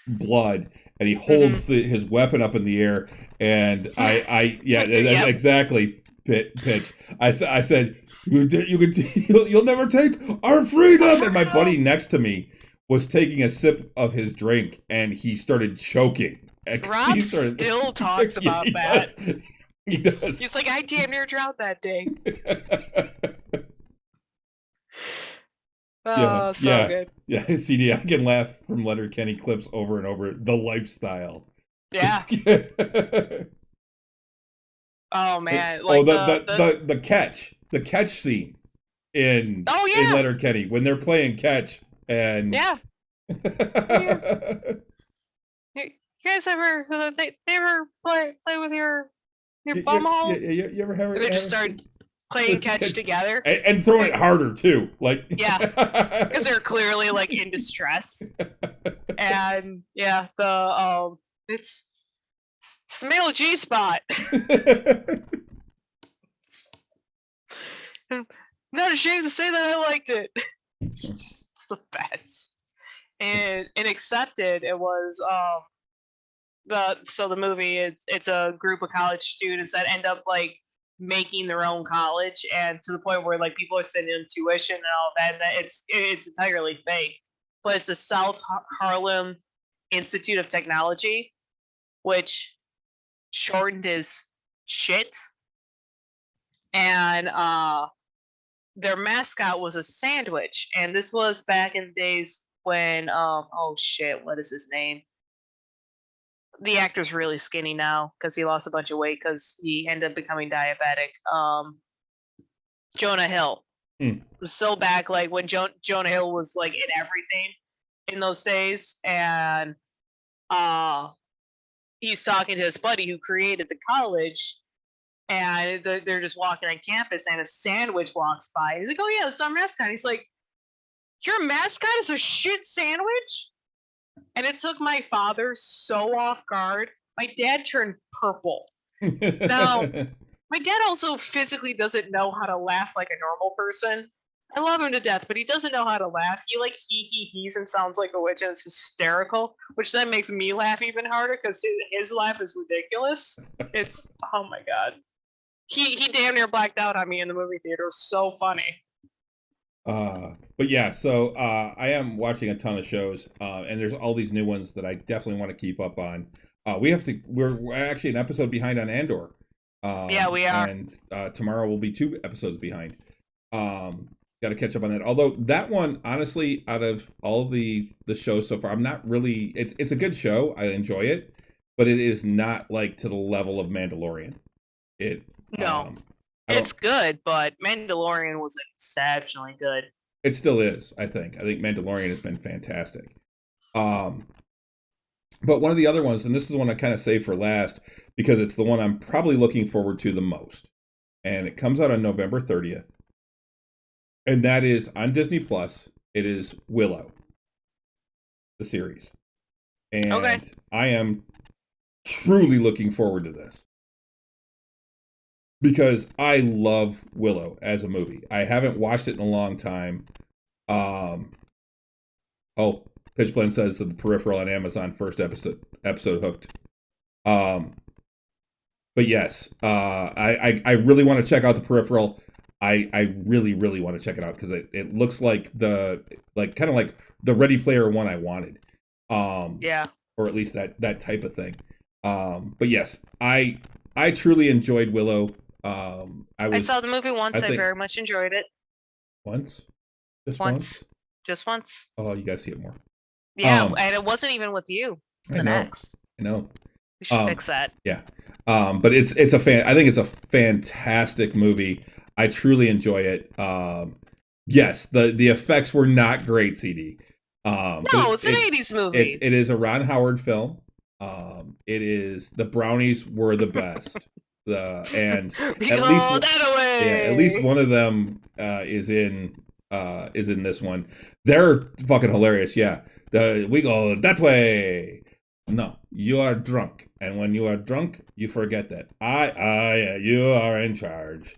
blood, and he holds his weapon up in the air, and exactly. Pitch. I said, you'll never take our freedom. And my buddy next to me was taking a sip of his drink, and he started choking. Rob still talks about that. He does. He's like, I damn near drowned that day. Good. Yeah, CD, I can laugh from Letterkenny clips over and over. The lifestyle. Yeah. Oh man! Like the catch scene in Letterkenny when they're playing catch and You guys ever play with your bumhole? You ever have? They just start playing catch together and throwing it harder too, like because they're clearly like in distress, and it's male G spot. Not ashamed to say that I liked it. It's just the best. And in Accepted, it was the movie. It's a group of college students that end up like making their own college, and to the point where like people are sending in tuition and all that. And it's entirely fake, but it's the South Harlem Institute of Technology, which shortened is shit. And their mascot was a sandwich, and this was back in the days when what is his name? The actor's really skinny now because he lost a bunch of weight because he ended up becoming diabetic. Jonah Hill. So back like when Jonah Hill was like in everything in those days, and he's talking to his buddy who created the college, and they're just walking on campus, and a sandwich walks by. He's like, "Oh yeah, that's our mascot." He's like, "Your mascot is a shit sandwich?" And it took my father so off guard. My dad turned purple. Now, my dad also physically doesn't know how to laugh like a normal person. I love him to death, but he doesn't know how to laugh. He like he's and sounds like a witch, and it's hysterical, which then makes me laugh even harder because his laugh is ridiculous. It's, oh my God. He damn near blacked out on me in the movie theater. It was so funny. But yeah, so I am watching a ton of shows, and there's all these new ones that I definitely want to keep up on. We're actually an episode behind on Andor. Yeah, we are. And tomorrow we'll be 2 episodes behind. Got to catch up on that. Although that one, honestly, out of all the shows so far, I'm not really. It's a good show. I enjoy it, but it is not like to the level of Mandalorian. It's good, but Mandalorian was exceptionally good. It still is. I think Mandalorian has been fantastic. But one of the other ones, and this is the one I kind of saved for last because it's the one I'm probably looking forward to the most. and it comes out on November 30th. And that is on Disney Plus. It is Willow, the series. And I am truly looking forward to this. Because I love Willow as a movie. I haven't watched it in a long time. Pitch Blend says that The Peripheral on Amazon first episode hooked. But yes, I really want to check out The Peripheral. I really, really want to check it out because it looks like kind of like the Ready Player One I wanted. Yeah. Or at least that type of thing. But yes, I truly enjoyed Willow. I saw the movie once. I very much enjoyed it. Once? Just once. Oh, you guys see it more. Yeah, and it wasn't even with you. It's an ex. I know. We should fix that. Yeah. But I think it's a fantastic movie. I truly enjoy it. Yes, the effects were not great, CD. No, it's an 80s movie. It is a Ron Howard film. It is the brownies were the best. At least one of them is in this one. They're fucking hilarious. Yeah, we go that way. No, you are drunk, and when you are drunk, you forget that you are in charge.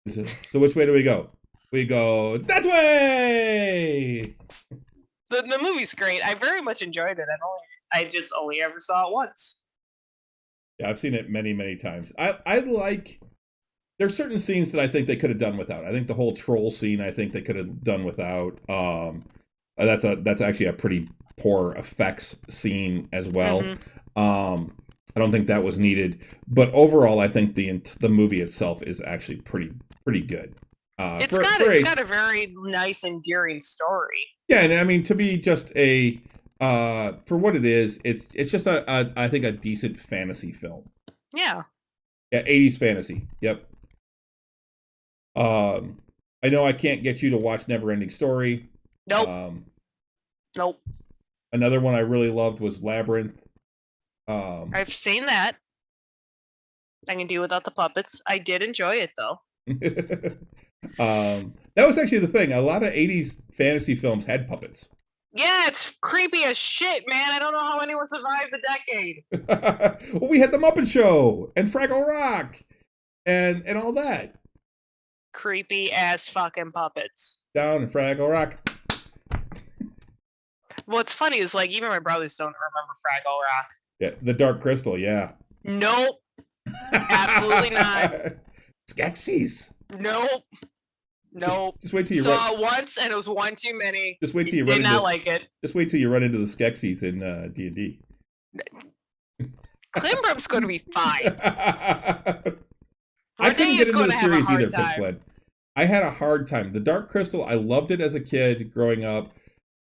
So which way do we go? We go that way. The movie's great. I very much enjoyed it. I just only ever saw it once. Yeah, I've seen it many, many times. There's certain scenes that I think they could have done without. I think the whole troll scene, I think they could have done without. That's actually a pretty poor effects scene as well. Mm-hmm. I don't think that was needed. But overall, I think the movie itself is actually pretty good. It's got a very nice, endearing story. Yeah, and I mean, to be just for what it is, it's just I think a decent fantasy film. Yeah. Yeah, 80s fantasy. Yep. I know I can't get you to watch Neverending Story. Nope. Nope. Another one I really loved was Labyrinth. I've seen that. I can do without the puppets. I did enjoy it though. That was actually the thing. A lot of 80s fantasy films had puppets. Yeah, it's creepy as shit, man. I don't know how anyone survived the decade. Well, we had the Muppet Show and Fraggle Rock and all that. Creepy ass fucking puppets. Down in Fraggle Rock. What's funny is like even my brothers don't remember Fraggle Rock. Yeah, the Dark Crystal, yeah. Nope. Absolutely not. Skeksis. Nope. Just wait till you saw it once and it was one too many. Just wait till you did not like it. Just wait till you run into the Skeksis in D&D. Klimbrum's going to be fine. I couldn't get into the series either, Pitchblend. I had a hard time. The Dark Crystal, I loved it as a kid growing up.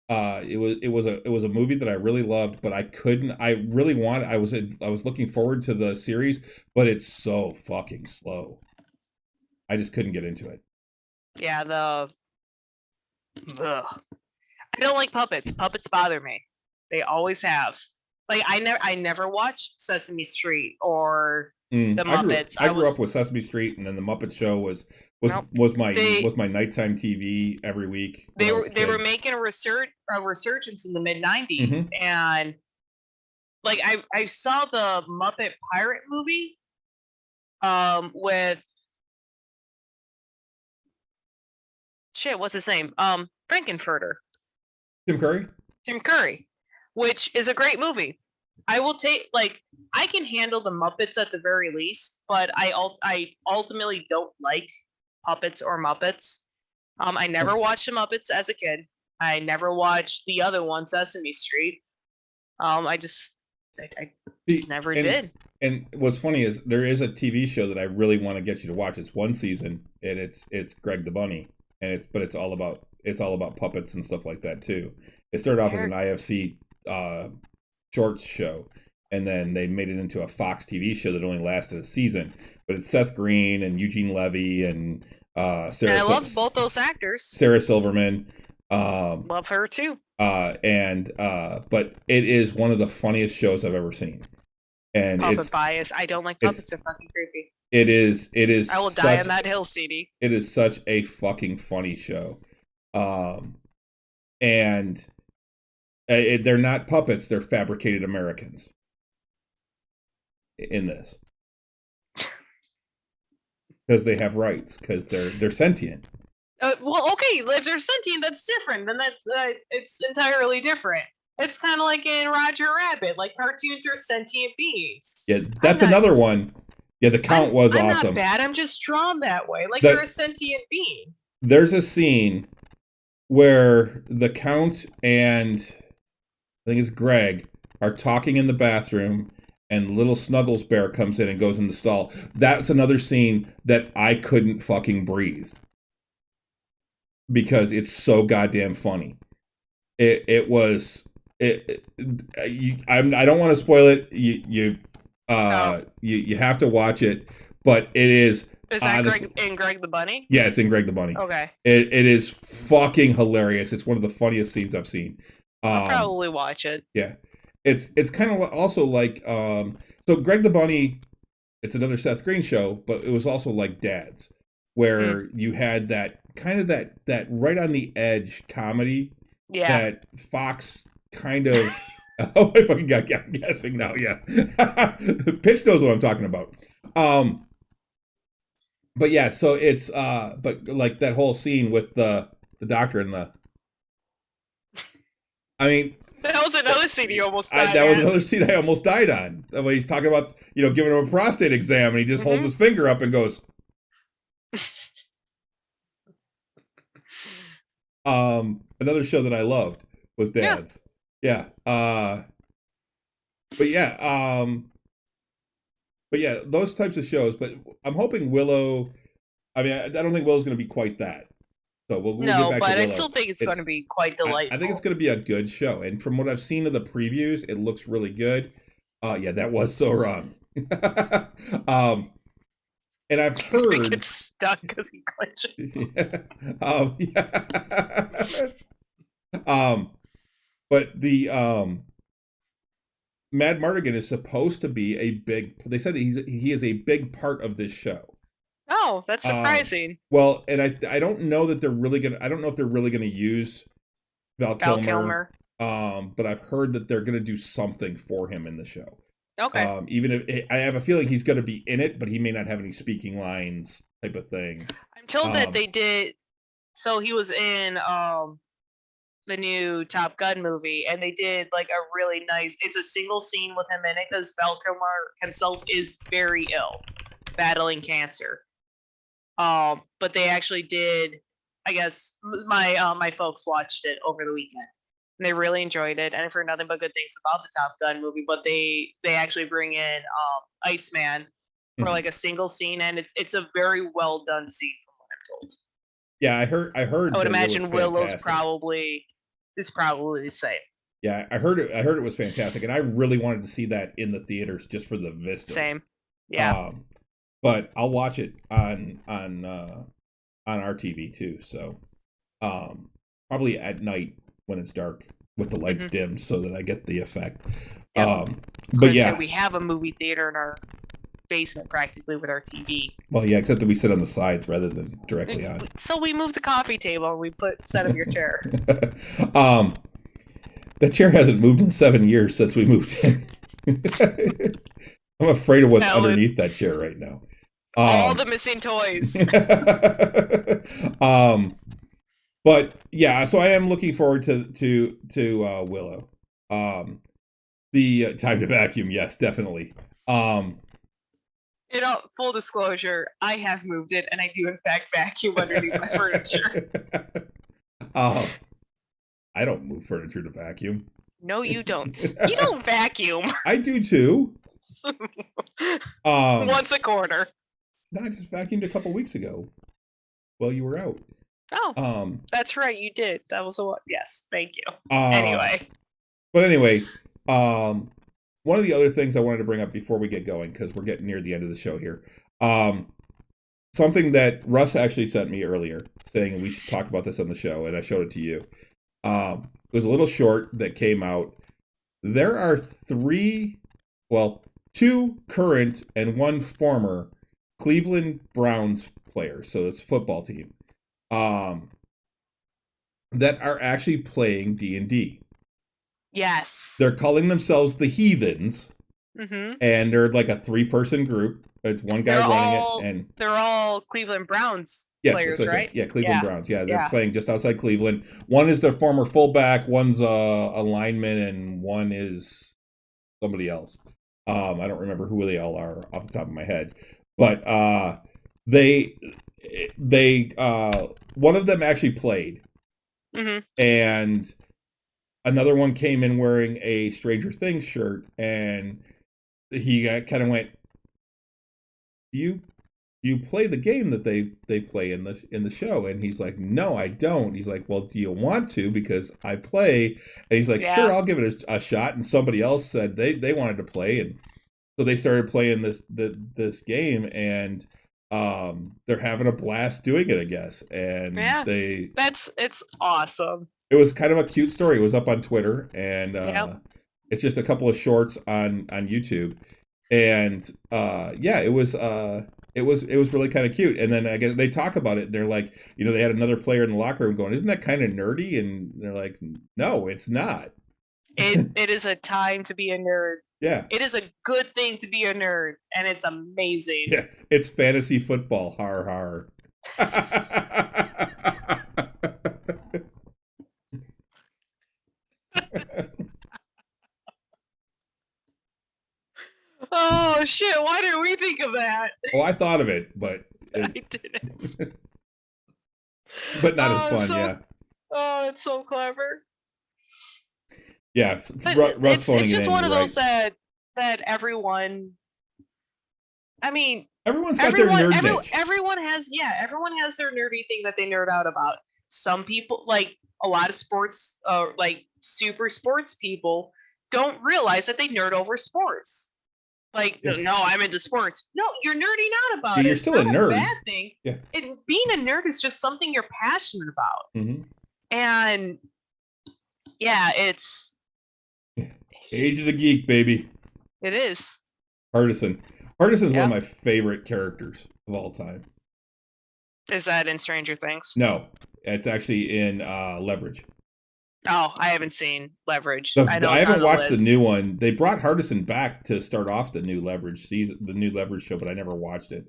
It was a movie that I really loved, but I couldn't. I was looking forward to the series, but it's so fucking slow. I just couldn't get into it. Yeah, I don't like puppets. Puppets bother me. They always have. Like I never watched Sesame Street or the Muppets. I grew up with Sesame Street, and then the Muppet Show was my nighttime TV every week. They were making a resurgence in the mid '90s, and like I saw the Muppet Pirate movie, with what's his name? Frankenfurter. Tim Curry, which is a great movie. I will take I can handle the Muppets at the very least, but I ultimately don't like puppets or Muppets. I never watched the Muppets as a kid. I never watched the other one, Sesame Street. I just never did. And what's funny is there is a TV show that I really want to get you to watch. It's one season, and it's Greg the Bunny, and it's all about puppets and stuff like that too. It started off as an IFC shorts show, and then they made it into a Fox TV show that only lasted a season. But it's Seth Green and Eugene Levy and Sarah. And I love both those actors. Sarah Silverman. Love her too. But it is one of the funniest shows I've ever seen. And Puppet bias. I don't like puppets. They're fucking creepy. It is. I will die on that hill, CD. It is such a fucking funny show, and they're not puppets; they're fabricated Americans in this because they have rights because they're sentient. Well, okay, if they're sentient, that's different. Then it's entirely different. It's kind of like in Roger Rabbit, like cartoons are sentient beings. Yeah, that's another one. Yeah, the count was awesome. I'm not bad. I'm just drawn that way. Like you're a sentient being. There's a scene where the Count and I think it's Greg are talking in the bathroom, and little Snuggles Bear comes in and goes in the stall. That's another scene that I couldn't fucking breathe because it's so goddamn funny. I don't want to spoil it. You have to watch it, but it is. Is that Greg the Bunny? Yeah, it's in Greg the Bunny. Okay. It is fucking hilarious. It's one of the funniest scenes I've seen. I'll probably watch it. Yeah, it's kind of also like so Greg the Bunny. It's another Seth Green show, but it was also like Dad's, where you had that kind of that right on the edge comedy. Yeah. That Fox kind of. Oh, I fucking got gasping now. Yeah, Pitch knows what I'm talking about. But yeah, so it's but like that whole scene with the doctor and the. I mean, that was another scene he almost died. That was another scene I almost died on. When he's talking about giving him a prostate exam, and he just holds his finger up and goes. Another show that I loved was Dad's. Yeah. But yeah, those types of shows. But I'm hoping Willow. I mean, I don't think Willow's going to be quite that. So we'll get back to Willow. I still think it's going to be quite delightful. I think it's going to be a good show. And from what I've seen of the previews, it looks really good. Yeah, that was so wrong. And I've heard he gets stuck because he glitches. But the Mad Mardigan is supposed to be a big. They said he is a big part of this show. Oh, that's surprising. Well, and I don't know that they're really gonna. I don't know if they're really gonna use Val Kilmer. But I've heard that they're gonna do something for him in the show. Okay. Even if I have a feeling he's gonna be in it, but he may not have any speaking lines, type of thing. I'm told that they did. So he was in the new Top Gun movie, and they did like a really nice. It's a single scene with him in it because Val Kilmer himself is very ill, battling cancer. But they actually did. I guess my folks watched it over the weekend, and they really enjoyed it. And I've heard nothing but good things about the Top Gun movie. But they actually bring in Iceman for like a single scene, and it's a very well done scene from what I'm told. Yeah, I heard. I would imagine Willow's probably the same. Yeah, I heard it. I heard it was fantastic, and I really wanted to see that in the theaters just for the vistas. Same. Yeah. But I'll watch it on our TV too. So, probably at night when it's dark with the lights dimmed, so that I get the effect. Yep. But yeah, we have a movie theater in our basement practically with our TV. Well, yeah, except that we sit on the sides rather than directly on. So we moved the coffee table and we set up your chair. That chair hasn't moved in 7 years since we moved in. I'm afraid of what's underneath that chair right now. All the missing toys. But yeah, so I am looking forward to Willow. The time to vacuum, yes, definitely. Full disclosure, I have moved it, and I do in fact vacuum underneath my furniture. I don't move furniture to vacuum. No, you don't. You don't vacuum. I do too. Once a quarter. No, I just vacuumed a couple weeks ago while you were out. Oh, that's right, you did. That was yes, thank you. Anyway. But anyway, one of the other things I wanted to bring up before we get going, because we're getting near the end of the show here, something that Russ actually sent me earlier, saying we should talk about this on the show, and I showed it to you. It was a little short that came out. There are two current and one former Cleveland Browns players, so it's a football team, that are actually playing D&D. Yes. They're calling themselves the Heathens, mm-hmm. and they're like a 3-person group. It's one guy running it, and they're all Cleveland Browns players, right? Yeah, Cleveland Browns. Yeah, they're playing just outside Cleveland. One is their former fullback, one's a lineman, and one is somebody else. I don't remember who they all are off the top of my head, but they one of them actually played, and another one came in wearing a Stranger Things shirt, and he kind of went, Do you play the game that they play in the show? And he's like, no, I don't. He's like, well, do you want to? Because I play. And he's like, sure, I'll give it a shot. And somebody else said they wanted to play, and so they started playing this game, and they're having a blast doing it, I guess. And it's awesome. It was kind of a cute story. It was up on Twitter, and it's just a couple of shorts on YouTube. And it was really kind of cute. And then I guess they talk about it, and they're like, they had another player in the locker room going, isn't that kind of nerdy? And they're like, no, it's not. It is a time to be a nerd. Yeah. It is a good thing to be a nerd, and it's amazing. Yeah, it's fantasy football. Har har. Oh shit, why didn't we think of that? Oh, I thought of it, but I didn't. But not as fun. Oh, it's so clever. Yeah, Russ it's just one of those that everyone, I mean, everyone's got their nerd niche. Everyone has their nerdy thing that they nerd out about. Some people, like a lot of sports, like super sports people, don't realize that they nerd over sports. Like, no, I'm into sports. No, you're nerding out about it. You're still a nerd. It's not a bad thing. Yeah. Being a nerd is just something you're passionate about. Mm-hmm. And it's Age of the Geek, baby. It is. Hardison is one of my favorite characters of all time. Is that in Stranger Things? No, it's actually in Leverage. Oh, I haven't seen Leverage. I haven't watched the new one. They brought Hardison back to start off the new Leverage season, the new Leverage show, but I never watched it.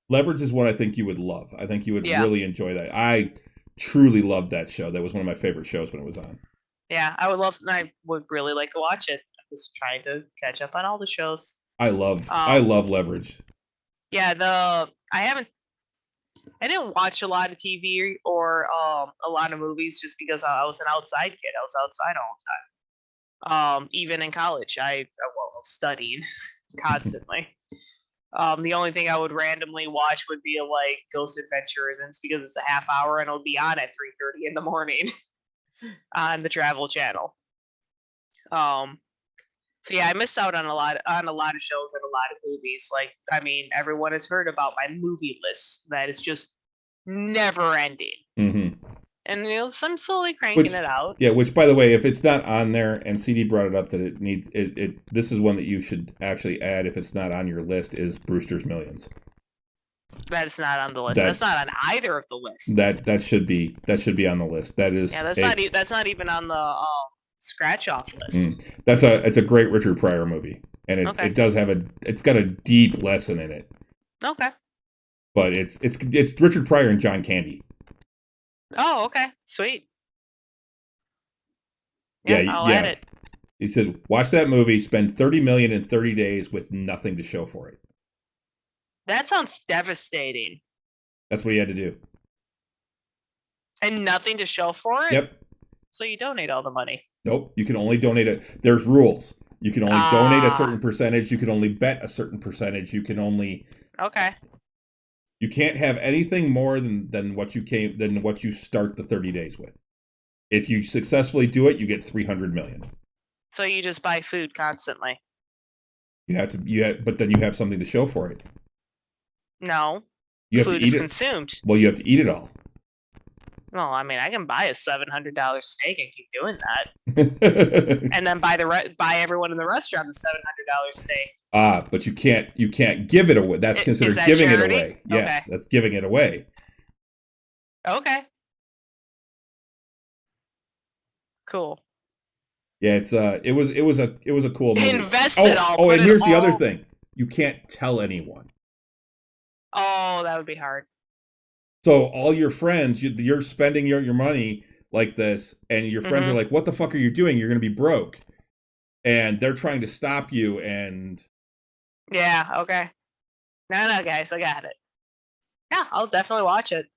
Leverage is what I think you would love. I think you would really enjoy that. I truly loved that show. That was one of my favorite shows when it was on. Yeah, I would really like to watch it. I was trying to catch up on all the shows. I love Leverage. Yeah, I didn't watch a lot of TV or a lot of movies just because I was an outside kid. I was outside all the time. Even in college, I studied constantly. The only thing I would randomly watch would be like Ghost Adventures, and it's because it's a half hour and it'll be on at 3:30 in the morning on the Travel Channel. So yeah, I missed out on a lot of shows and a lot of movies. Like, I mean, everyone has heard about my movie list that is just never ending. Mm-hmm. And so I'm slowly cranking it out. Yeah, which by the way, if it's not on there, and CD brought it up that it needs it. This is one that you should actually add if it's not on your list. Is Brewster's Millions. That is not on the list. That's not on either of the lists. That should be on the list. That is. Yeah, that's not even on the scratch off list. It's a great Richard Pryor movie, and it does have it's got a deep lesson in it. Okay. But it's Richard Pryor and John Candy. Oh, okay, sweet. I'll add it. He said, "Watch that movie. Spend $30 million in 30 days with nothing to show for it." That sounds devastating. That's what he had to do. And nothing to show for it? Yep. So you donate all the money. Nope. You can only donate it. There's rules. You can only donate a certain percentage. You can only bet a certain percentage. You can only. Okay. You can't have anything more than what you start the 30 days with. If you successfully do it, you get $300 million. So you just buy food constantly. But then you have something to show for it. No. Food is consumed. Well, you have to eat it all. Well, I mean, I can buy a $700 steak and keep doing that, and then buy everyone in the restaurant a $700 steak. But you can't give it away. That's considered giving charity? It away. Yes, okay. That's giving it away. Okay. Cool. Yeah, it was a cool movie. Invest it all. Oh, and here's the other thing. You can't tell anyone. Oh, that would be hard. So all your friends, you're spending your money like this, and your friends are like, "What the fuck are you doing? You're going to be broke." And they're trying to stop you, and yeah, okay. No, guys, I got it. Yeah, I'll definitely watch it.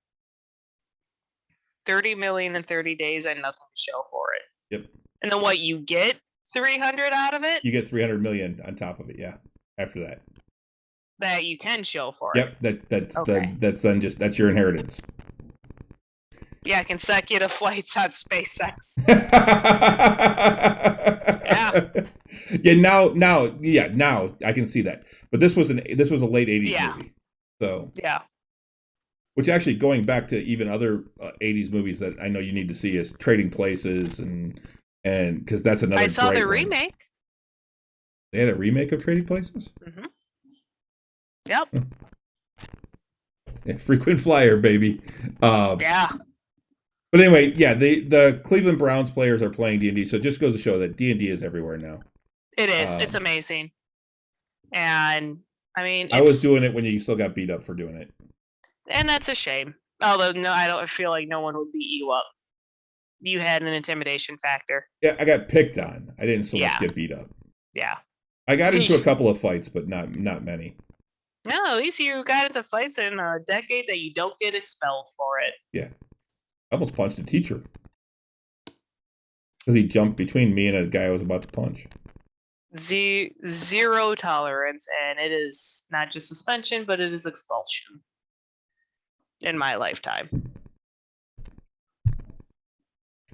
30 million in 30 days and nothing to show for it. Yep. And then what, you get 300 out of it? You get 300 million on top of it, yeah. After that. That you can show for it. Yep, that's your inheritance. Yeah, consecutive flights on SpaceX. Yeah, now I can see that. But this was a late 80s movie. So yeah. Which actually, going back to even other 80s movies that I know you need to see is Trading Places, and because that's another. I saw the remake. They had a remake of Trading Places? Mm-hmm. Yep. Yeah, frequent flyer, baby. Yeah. But anyway, yeah, the Cleveland Browns players are playing D&D, so it just goes to show that D&D is everywhere now. It is. It's amazing. And, I mean, I was doing it when you still got beat up for doing it. And that's a shame. Although, no, I don't feel like no one would beat you up. You had an intimidation factor. Yeah, I got picked on. I didn't so much get beat up. Yeah. I got into a couple of fights, but not many. No, at least you got into fights in a decade that you don't get expelled for it. Yeah. I almost punched a teacher. Because he jumped between me and a guy I was about to punch. Zero tolerance, and it is not just suspension, but it is expulsion. In my lifetime.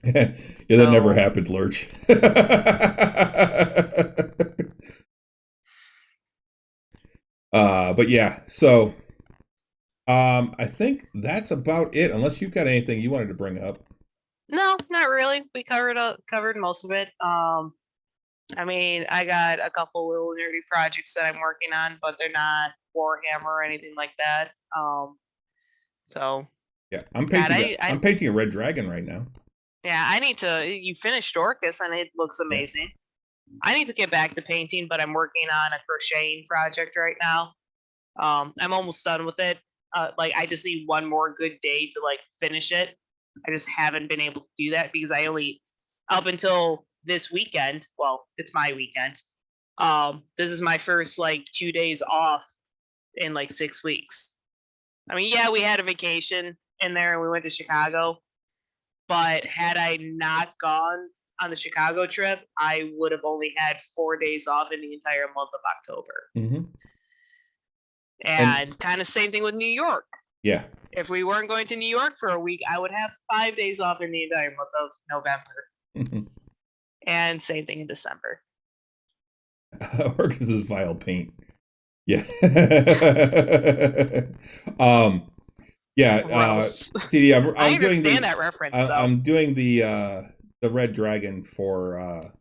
Yeah, that never happened, Lurch. But yeah, so I think that's about it. Unless you've got anything you wanted to bring up. No, not really. We covered most of it. I mean, I got a couple little nerdy projects that I'm working on, but they're not Warhammer or anything like that. So yeah, I'm painting a red dragon right now. Yeah, I need to. You finished Orcus, and it looks amazing. Yeah. I need to get back to painting, but I'm working on a crocheting project right now. I'm almost done with it. I just need one more good day to finish it. I just haven't been able to do that because I only up until this weekend. Well, it's my weekend. This is my first 2 days off in 6 weeks. I mean, yeah, we had a vacation in there and we went to Chicago, but had I not gone on the Chicago trip, I would have only had 4 days off in the entire month of October. Mm-hmm. And kind of same thing with New York. Yeah. If we weren't going to New York for a week, I would have 5 days off in the entire month of November. Mm-hmm. And same thing in December. Orcus is vile paint. Yeah. Yeah. CD, I understand that reference. I'm doing the Red Dragon for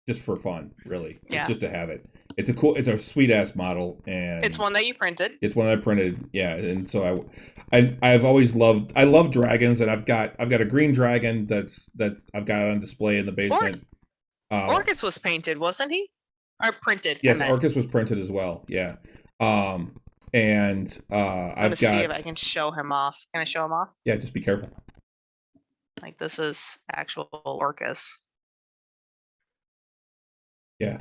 just for fun, really. Yeah. It's just to have it. It's a sweet ass model, and it's one that you printed. It's one that I printed, yeah. And so I've always loved. I love dragons, and I've got a green dragon that's I've got on display in the basement. Orcus was painted, wasn't he? Or printed? Yes, Orcus was printed as well. Yeah. And I've got. See if I can show him off. Can I show him off? Yeah, just be careful. This is actual Orcus. Yeah,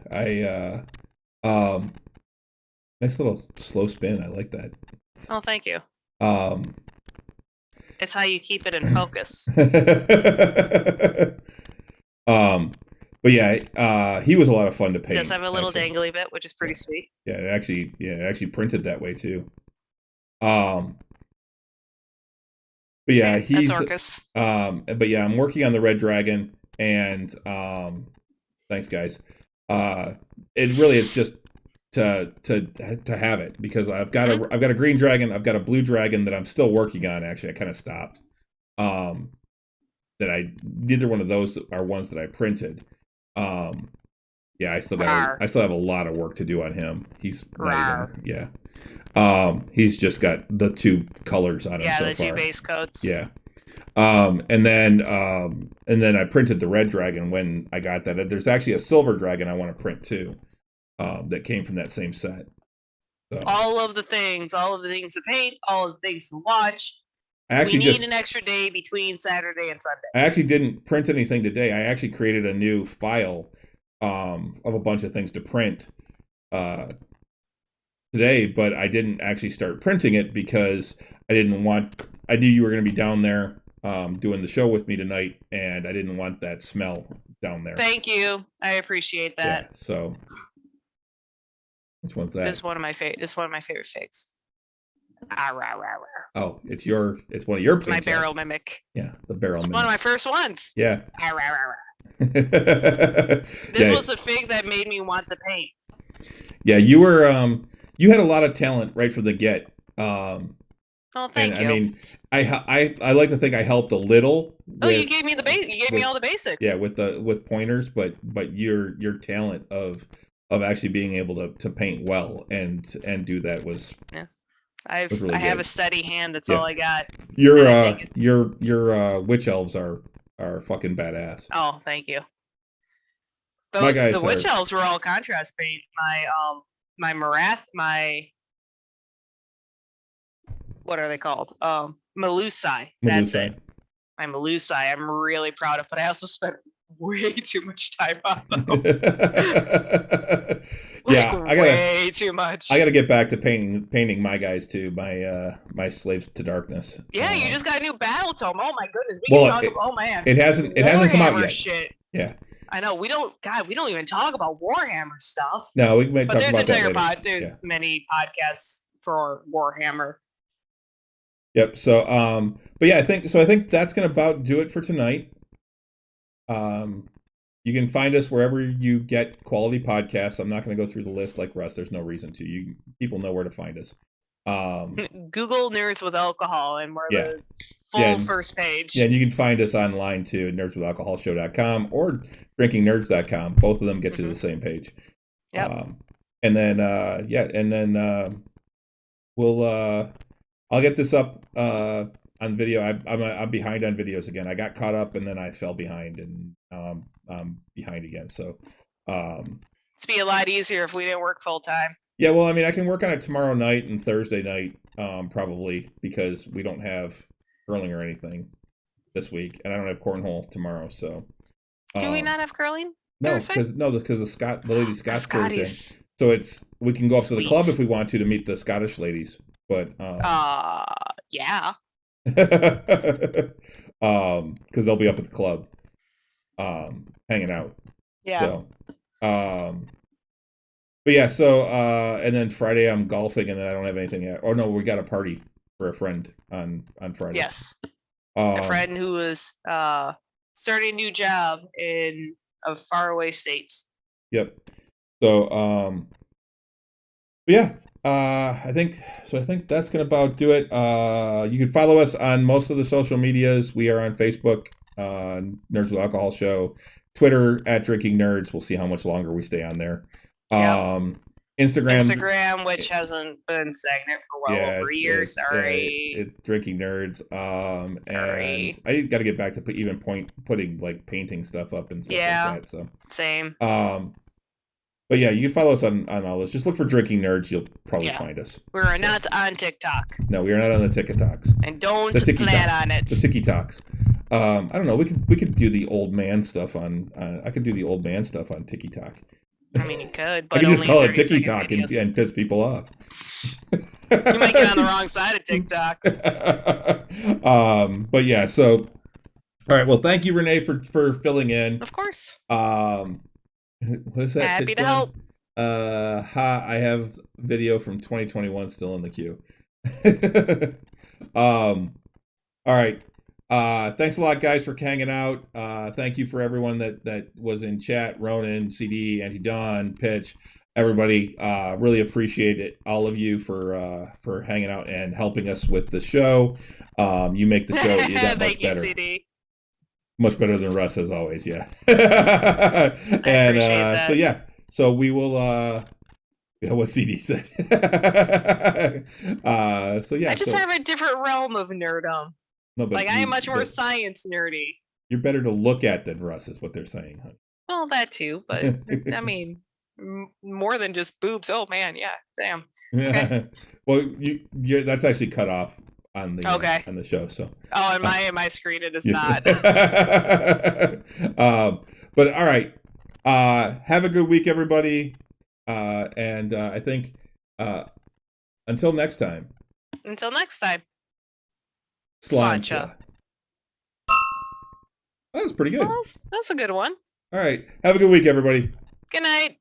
nice little slow spin. I like that. Oh, thank you. It's how you keep it in focus. But yeah, he was a lot of fun to paint. He does have a little dangly bit, which is pretty sweet. Yeah, it actually printed that way too. But yeah, he's that's Orcus. But yeah, I'm working on the Red Dragon, and thanks guys. It's just to have it, because I've got a green dragon, I've got a blue dragon that I'm still working on. Actually, I kind of stopped. Neither one of those are ones that I printed. Yeah, I still have a lot of work to do on him. He's not even, yeah. He's just got the 2 colors on him so far. Yeah, the 2 base coats. Yeah. And then I printed the red dragon when I got that. There's actually a silver dragon I want to print too. That came from that same set. So. All of the things to paint, all of the things to watch. We need an extra day between Saturday and Sunday. I actually didn't print anything today. I actually created a new file of a bunch of things to print today, but I didn't actually start printing it because I knew you were going to be down there doing the show with me tonight, and I didn't want that smell down there. Thank you. I appreciate that. Yeah, so which one's that? This is one of my favorite figs. Oh, it's one of your my barrel mimic. Yeah, the barrel mimic. One of my first ones. Yeah. This was a fig that made me want to paint. Yeah, you were you had a lot of talent right from the get. Oh, thank you. I mean, I like to think I helped a little. You gave me me all the basics. Yeah, with pointers, but your talent of actually being able to paint well and do that was I have a steady hand. That's all I got. Your witch elves are fucking badass. Oh, thank you. The witch elves were all contrast paint. My Marath, what are they called? Melusai. That's it. My Melusai. I'm really proud of, but I also spent way too much time on them. Way too much. I gotta get back to painting my guys too. My slaves to darkness. Yeah, you just got a new battle tome. Oh my goodness. Oh man. It hasn't come out yet. Shit. Yeah. I know we don't even talk about Warhammer stuff. No, we may talk about that later. There's many podcasts for Warhammer. Yep. So, but yeah, I think that's gonna about do it for tonight. You can find us wherever you get quality podcasts. I'm not going to go through the list like Russ. There's no reason to. People know where to find us. Google Nerds with Alcohol, and we're the full first page. Yeah, and you can find us online too at nerdswithalcoholshow.com or drinkingnerds.com. Both of them get you to the same page. Yep. And then I'll get this up on video. I'm behind on videos again. I got caught up and then I fell behind, and I'm behind again. So it'd be a lot easier if we didn't work full time. Yeah, well, I mean, I can work on it tomorrow night and Thursday night, probably, because we don't have curling or anything this week, and I don't have cornhole tomorrow. So do we not have curling? No, because the lady Scots Thursday. So we can go up to the club if we want to meet the Scottish ladies, but yeah. Because they'll be up at the club, hanging out. Yeah. So, but yeah, so and then Friday I'm golfing, and then I don't have anything yet. Oh no, we got a party for a friend on Friday. Yes. A friend who is starting a new job in a faraway states. Yep. So but yeah. I think that's gonna about do it. You can follow us on most of the social medias. We are on Facebook, Nerds with Alcohol Show, Twitter at Drinking Nerds. We'll see how much longer we stay on there. Instagram, which hasn't been stagnant for over a year. Sorry. Drinking Nerds. And I got to get back to putting like painting stuff up and stuff like that. So same. But yeah, you can follow us on all this. Just look for Drinking Nerds. You'll probably find us. We're not on TikTok. No, we are not on the TikToks. And don't plan on it. The TikToks. I don't know. We could do the old man stuff on. I could do the old man stuff on TikTok. I mean, you could, but I could just call it TikTok and piss people off. You might get on the wrong side of TikTok. But yeah. So, all right. Well, thank you, Renee, for filling in. Of course. What is that? Happy to help. I have video from 2021 still in the queue. All right. Thanks a lot, guys, for hanging out. Thank you for everyone that was in chat. Ronan, CD, Auntie Dawn, Pitch, everybody. Really appreciate it. All of you for hanging out and helping us with the show. You make the show that much better. CD. Much better than Russ, as always, yeah. And so, yeah. So we will. What CD said. So yeah. I just have a different realm of nerdom. No, but I am much more science nerdy. You're better to look at than Russ, is what they're saying, honey. Well, that too, but I mean, more than just boobs. Oh man, yeah, damn. Okay. Well, that's actually cut off on the on the show. So on my screen it is not. But all right, have a good week, everybody, and I think until next time. Until next time. Slancha. That was pretty good. Well, that's a good one. All right, have a good week, everybody. Good night.